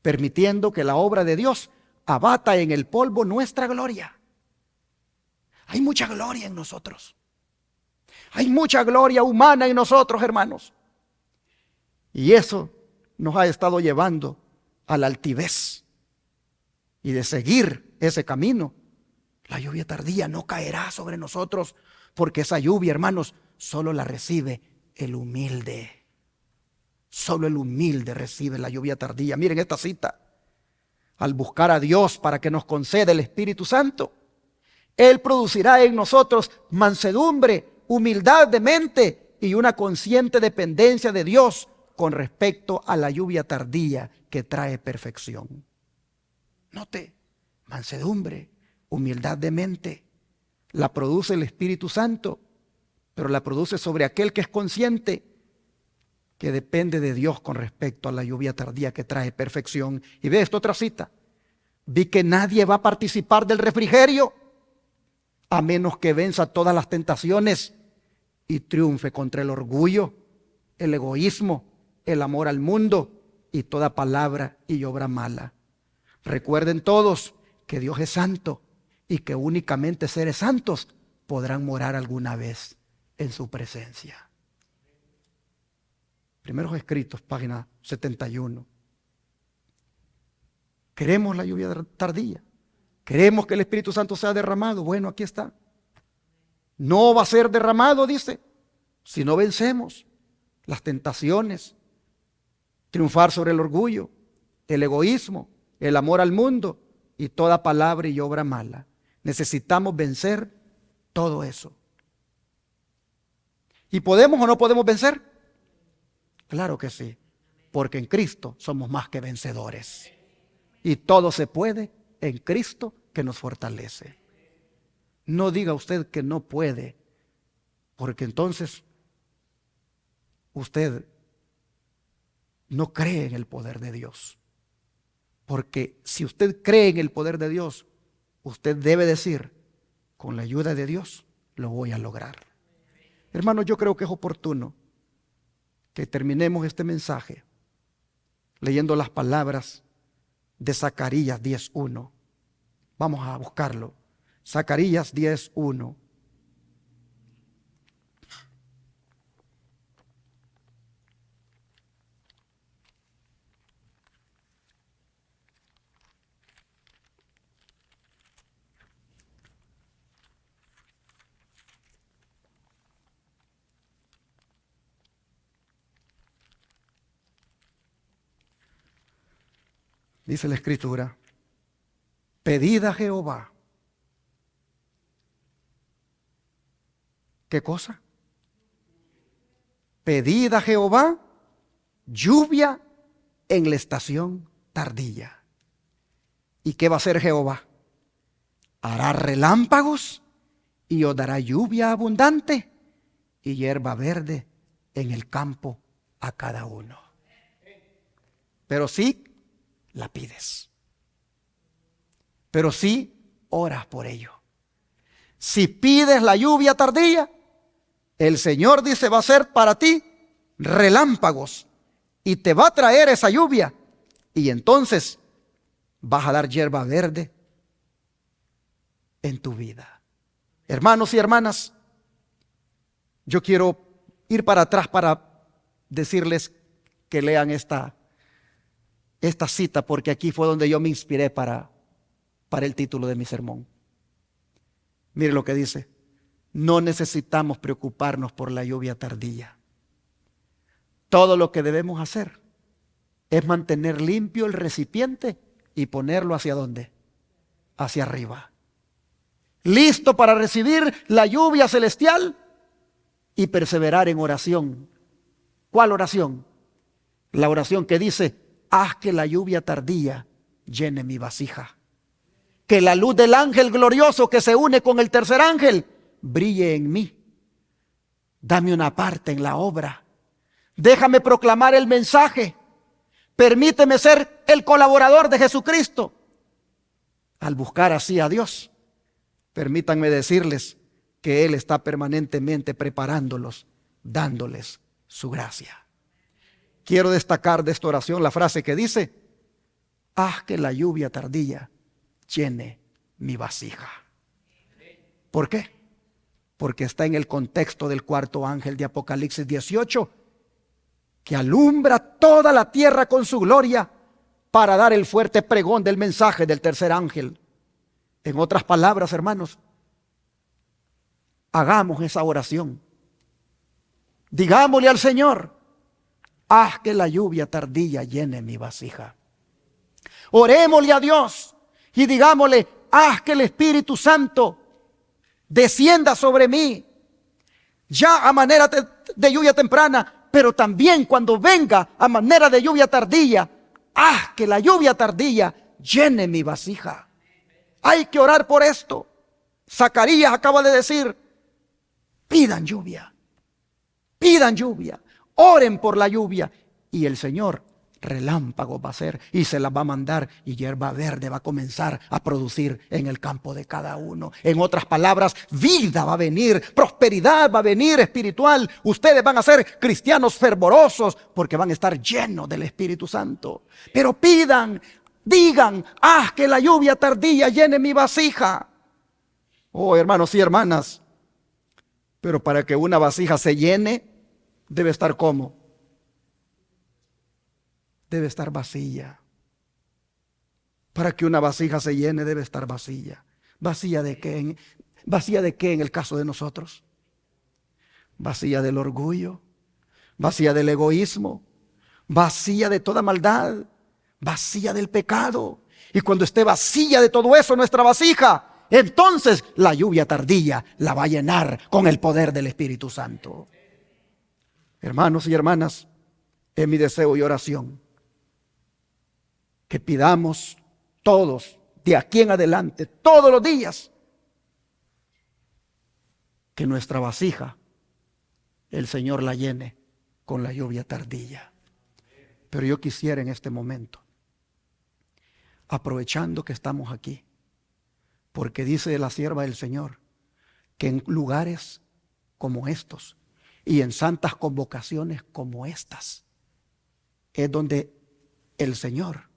permitiendo que la obra de Dios abata en el polvo nuestra gloria. Hay mucha gloria en nosotros. Hay mucha gloria humana en nosotros, hermanos. Y eso nos ha estado llevando a la altivez. Y de seguir ese camino, la lluvia tardía no caerá sobre nosotros, porque esa lluvia, hermanos, solo la recibe el humilde. Solo el humilde recibe la lluvia tardía. Miren esta cita. Al buscar a Dios para que nos conceda el Espíritu Santo, Él producirá en nosotros mansedumbre, humildad de mente y una consciente dependencia de Dios con respecto a la lluvia tardía que trae perfección. Note, mansedumbre, humildad de mente, la produce el Espíritu Santo, pero la produce sobre aquel que es consciente que depende de Dios con respecto a la lluvia tardía que trae perfección. Y ve esta otra cita. Vi que nadie va a participar del refrigerio a menos que venza todas las tentaciones y triunfe contra el orgullo, el egoísmo, el amor al mundo y toda palabra y obra mala. Recuerden todos que Dios es santo y que únicamente seres santos podrán morar alguna vez en su presencia. Primeros Escritos, página 71. ¿Queremos la lluvia tardía? ¿Queremos que el Espíritu Santo sea derramado? Bueno, aquí está. No va a ser derramado, dice, si no vencemos las tentaciones, triunfar sobre el orgullo, el egoísmo, el amor al mundo y toda palabra y obra mala. Necesitamos vencer todo eso. ¿Y podemos o no podemos vencer? Claro que sí, porque en Cristo somos más que vencedores. Y todo se puede en Cristo que nos fortalece. No diga usted que no puede, porque entonces usted no cree en el poder de Dios. Porque si usted cree en el poder de Dios, usted debe decir, con la ayuda de Dios, lo voy a lograr. Hermanos, yo creo que es oportuno que terminemos este mensaje leyendo las palabras de Zacarías 10:1. Vamos a buscarlo. Zacarías 10:1. Dice la Escritura, pedid a Jehová. ¿Qué cosa? Pedid a Jehová lluvia en la estación tardía. ¿Y qué va a hacer Jehová? Hará relámpagos y os dará lluvia abundante y hierba verde en el campo a cada uno. Pero sí la pides. Pero sí oras por ello. Si pides la lluvia tardía, el Señor dice va a ser para ti relámpagos y te va a traer esa lluvia y entonces vas a dar hierba verde en tu vida. Hermanos y hermanas, yo quiero ir para atrás para decirles que lean esta cita, porque aquí fue donde yo me inspiré para el título de mi sermón. Mire lo que dice: no necesitamos preocuparnos por la lluvia tardía. Todo lo que debemos hacer es mantener limpio el recipiente y ponerlo ¿hacia dónde? Hacia arriba. Listo para recibir la lluvia celestial y perseverar en oración. ¿Cuál oración? La oración que dice: haz que la lluvia tardía llene mi vasija. Que la luz del ángel glorioso que se une con el tercer ángel brille en mí. Dame una parte en la obra. Déjame proclamar el mensaje. Permíteme ser el colaborador de Jesucristo. Al buscar así a Dios, permítanme decirles que Él está permanentemente preparándolos, dándoles su gracia. Quiero destacar de esta oración la frase que dice: haz que la lluvia tardía llene mi vasija. ¿Por qué? Porque está en el contexto del cuarto ángel de Apocalipsis 18, que alumbra toda la tierra con su gloria para dar el fuerte pregón del mensaje del tercer ángel. En otras palabras, hermanos, hagamos esa oración. Digámosle al Señor: haz que la lluvia tardía llene mi vasija. Orémosle a Dios y digámosle: haz que el Espíritu Santo descienda sobre mí, ya a manera de lluvia temprana, pero también cuando venga a manera de lluvia tardía. Haz que la lluvia tardía llene mi vasija. Hay que orar por esto. Zacarías acaba de decir: pidan lluvia, oren por la lluvia, y el Señor relámpagos va a hacer y se las va a mandar, y hierba verde va a comenzar a producir en el campo de cada uno. En otras palabras, vida va a venir, prosperidad va a venir espiritual. Ustedes van a ser cristianos fervorosos porque van a estar llenos del Espíritu Santo. Pero pidan, digan: haz que la lluvia tardía llene mi vasija. Oh, hermanos y hermanas, pero para que una vasija se llene, debe estar ¿cómo? Debe estar vacía. Para que una vasija se llene, debe estar vacía. ¿Vacía de qué? ¿Vacía de qué en el caso de nosotros? Vacía del orgullo, vacía del egoísmo, vacía de toda maldad, vacía del pecado. Y cuando esté vacía de todo eso nuestra vasija, entonces la lluvia tardía la va a llenar con el poder del Espíritu Santo. Hermanos y hermanas, es mi deseo y oración que pidamos todos, de aquí en adelante, todos los días, que nuestra vasija, el Señor la llene con la lluvia tardía. Pero yo quisiera en este momento, aprovechando que estamos aquí, porque dice la sierva del Señor, que en lugares como estos y en santas convocaciones como estas, es donde el Señor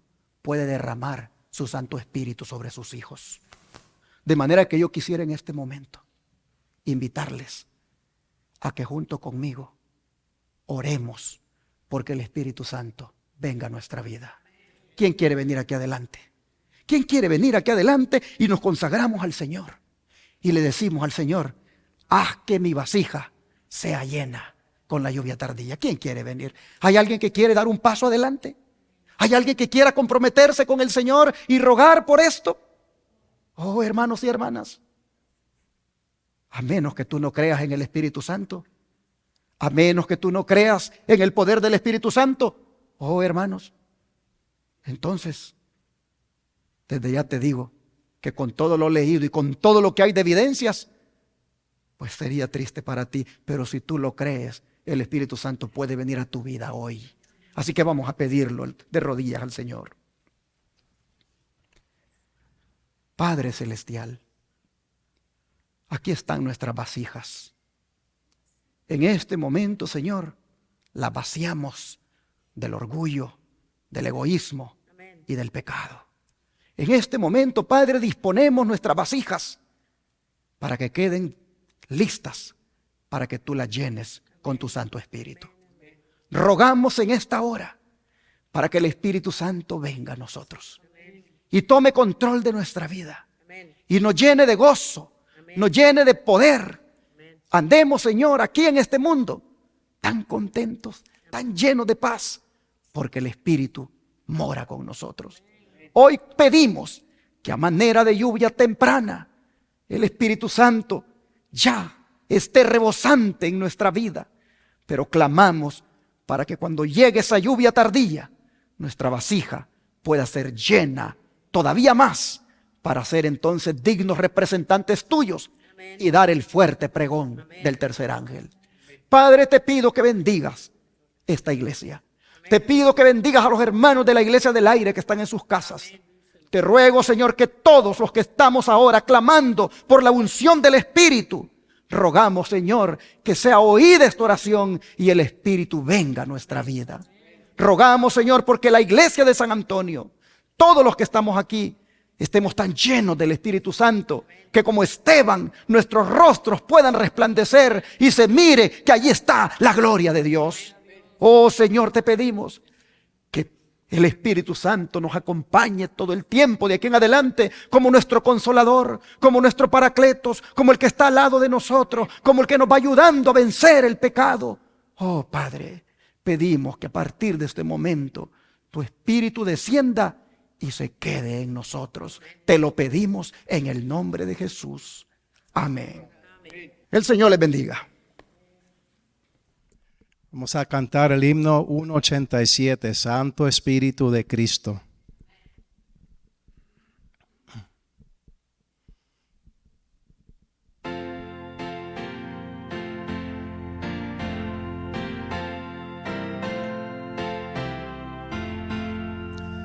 puede derramar su Santo Espíritu sobre sus hijos. De manera que yo quisiera en este momento invitarles a que junto conmigo oremos porque el Espíritu Santo venga a nuestra vida. ¿Quién quiere venir aquí adelante? ¿Quién quiere venir aquí adelante? Y nos consagramos al Señor y le decimos al Señor: haz que mi vasija sea llena con la lluvia tardía. ¿Quién quiere venir? ¿Hay alguien que quiere dar un paso adelante? ¿Hay alguien que quiera comprometerse con el Señor y rogar por esto? Oh, hermanos y hermanas, a menos que tú no creas en el Espíritu Santo, a menos que tú no creas en el poder del Espíritu Santo, oh, hermanos, entonces, desde ya te digo que con todo lo leído y con todo lo que hay de evidencias, pues sería triste para ti. Pero si tú lo crees, el Espíritu Santo puede venir a tu vida hoy. Así que vamos a pedirlo de rodillas al Señor. Padre Celestial, aquí están nuestras vasijas. En este momento, Señor, las vaciamos del orgullo, del egoísmo y del pecado. En este momento, Padre, disponemos nuestras vasijas para que queden listas, para que tú las llenes con tu Santo Espíritu. Rogamos en esta hora para que el Espíritu Santo venga a nosotros y tome control de nuestra vida y nos llene de gozo, nos llene de poder. Andemos, Señor, aquí en este mundo tan contentos, tan llenos de paz, porque el Espíritu mora con nosotros. Hoy pedimos que a manera de lluvia temprana, el Espíritu Santo ya esté rebosante en nuestra vida, pero clamamos para que cuando llegue esa lluvia tardía, nuestra vasija pueda ser llena todavía más, para ser entonces dignos representantes tuyos y dar el fuerte pregón del tercer ángel. Padre, te pido que bendigas esta iglesia. Te pido que bendigas a los hermanos de la Iglesia del Aire que están en sus casas. Te ruego, Señor, que todos los que estamos ahora clamando por la unción del Espíritu, rogamos, Señor, que sea oída esta oración y el Espíritu venga a nuestra vida. Rogamos, Señor, porque la iglesia de San Antonio, todos los que estamos aquí, estemos tan llenos del Espíritu Santo, que como Esteban, nuestros rostros puedan resplandecer y se mire que allí está la gloria de Dios. Oh Señor, te pedimos que el Espíritu Santo nos acompañe todo el tiempo de aquí en adelante como nuestro consolador, como nuestro paracletos, como el que está al lado de nosotros, como el que nos va ayudando a vencer el pecado. Oh Padre, pedimos que a partir de este momento tu Espíritu descienda y se quede en nosotros. Te lo pedimos en el nombre de Jesús. Amén. El Señor les bendiga. Vamos a cantar el himno 187, Santo Espíritu de Cristo.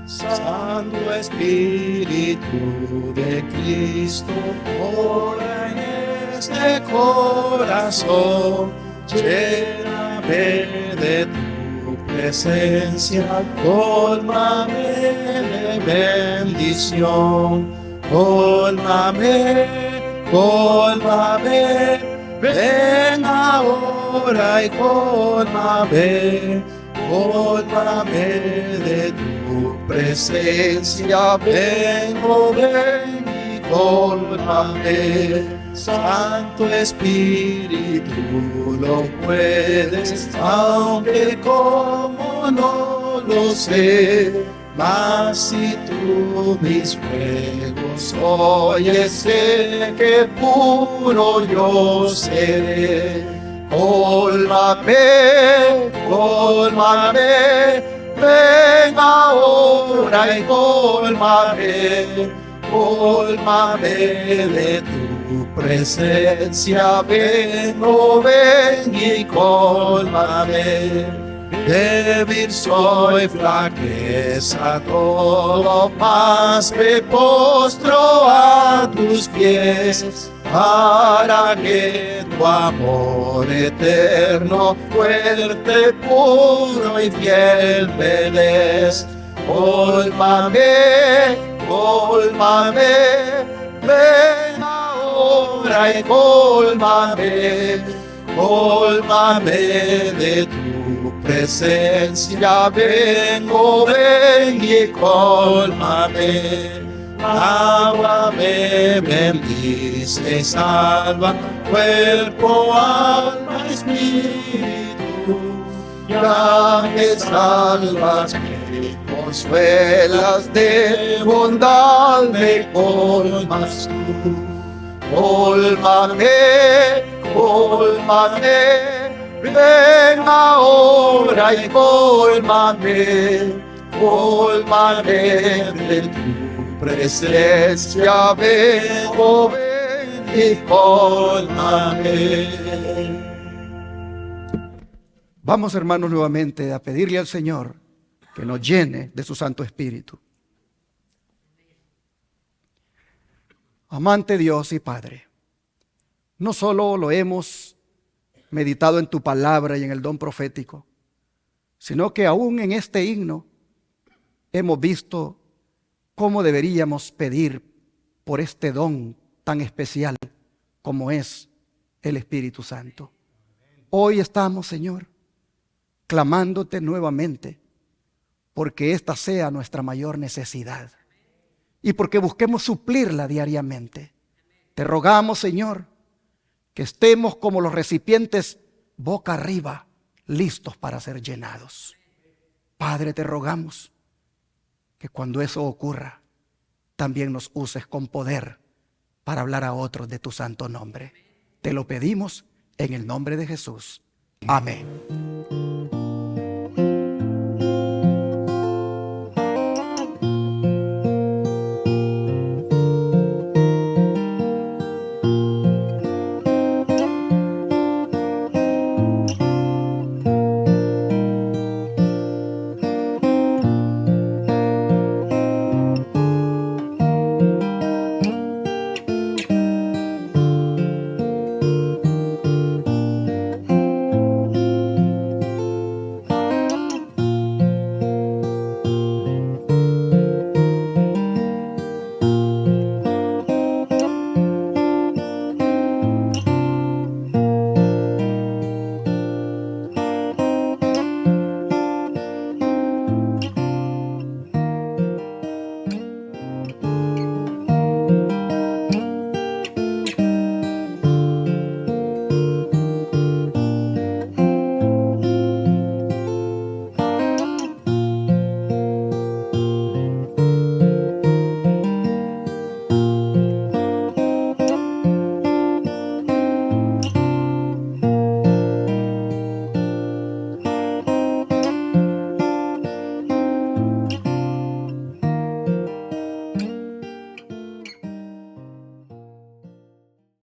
Santo Espíritu de Cristo, ora en este corazón, lléname de tu presencia, cólmame de bendición, cólmame, cólmame, ven ahora y cólmame, cólmame de tu presencia, vengo, ven y cólmame. Santo Espíritu, lo puedes, aunque como no lo sé, mas si tú mis ruegos oyes, sé que puro yo seré. Cólmame, cólmame, ven ahora y cólmame, cólmame de tu presencia, vengo, ven y cólmame. Débil soy, flaqueza todo, mas me postro a tus pies, para que tu amor eterno, fuerte, puro y fiel me des. Cólmame, cólmame, ven ahora y cólmame, cólmame de tu presencia, vengo, ven y cólmame. Agua me bendice y salva, cuerpo, alma, espíritu, ya que salvas, me consuelas, de bondad me colmas tú. Cólmame, cólmame, ven ahora y cólmame, cólmame de tu presencia, vengo, ven y por amén. Vamos, hermanos, nuevamente a pedirle al Señor que nos llene de su Santo Espíritu. Amante Dios y Padre, no solo lo hemos meditado en tu palabra y en el don profético, sino que aún en este himno hemos visto cómo deberíamos pedir por este don tan especial como es el Espíritu Santo. Hoy estamos, Señor, clamándote nuevamente porque esta sea nuestra mayor necesidad y porque busquemos suplirla diariamente. Te rogamos, Señor, que estemos como los recipientes boca arriba, listos para ser llenados. Padre, te rogamos que cuando eso ocurra, también nos uses con poder para hablar a otros de tu santo nombre. Te lo pedimos en el nombre de Jesús. Amén.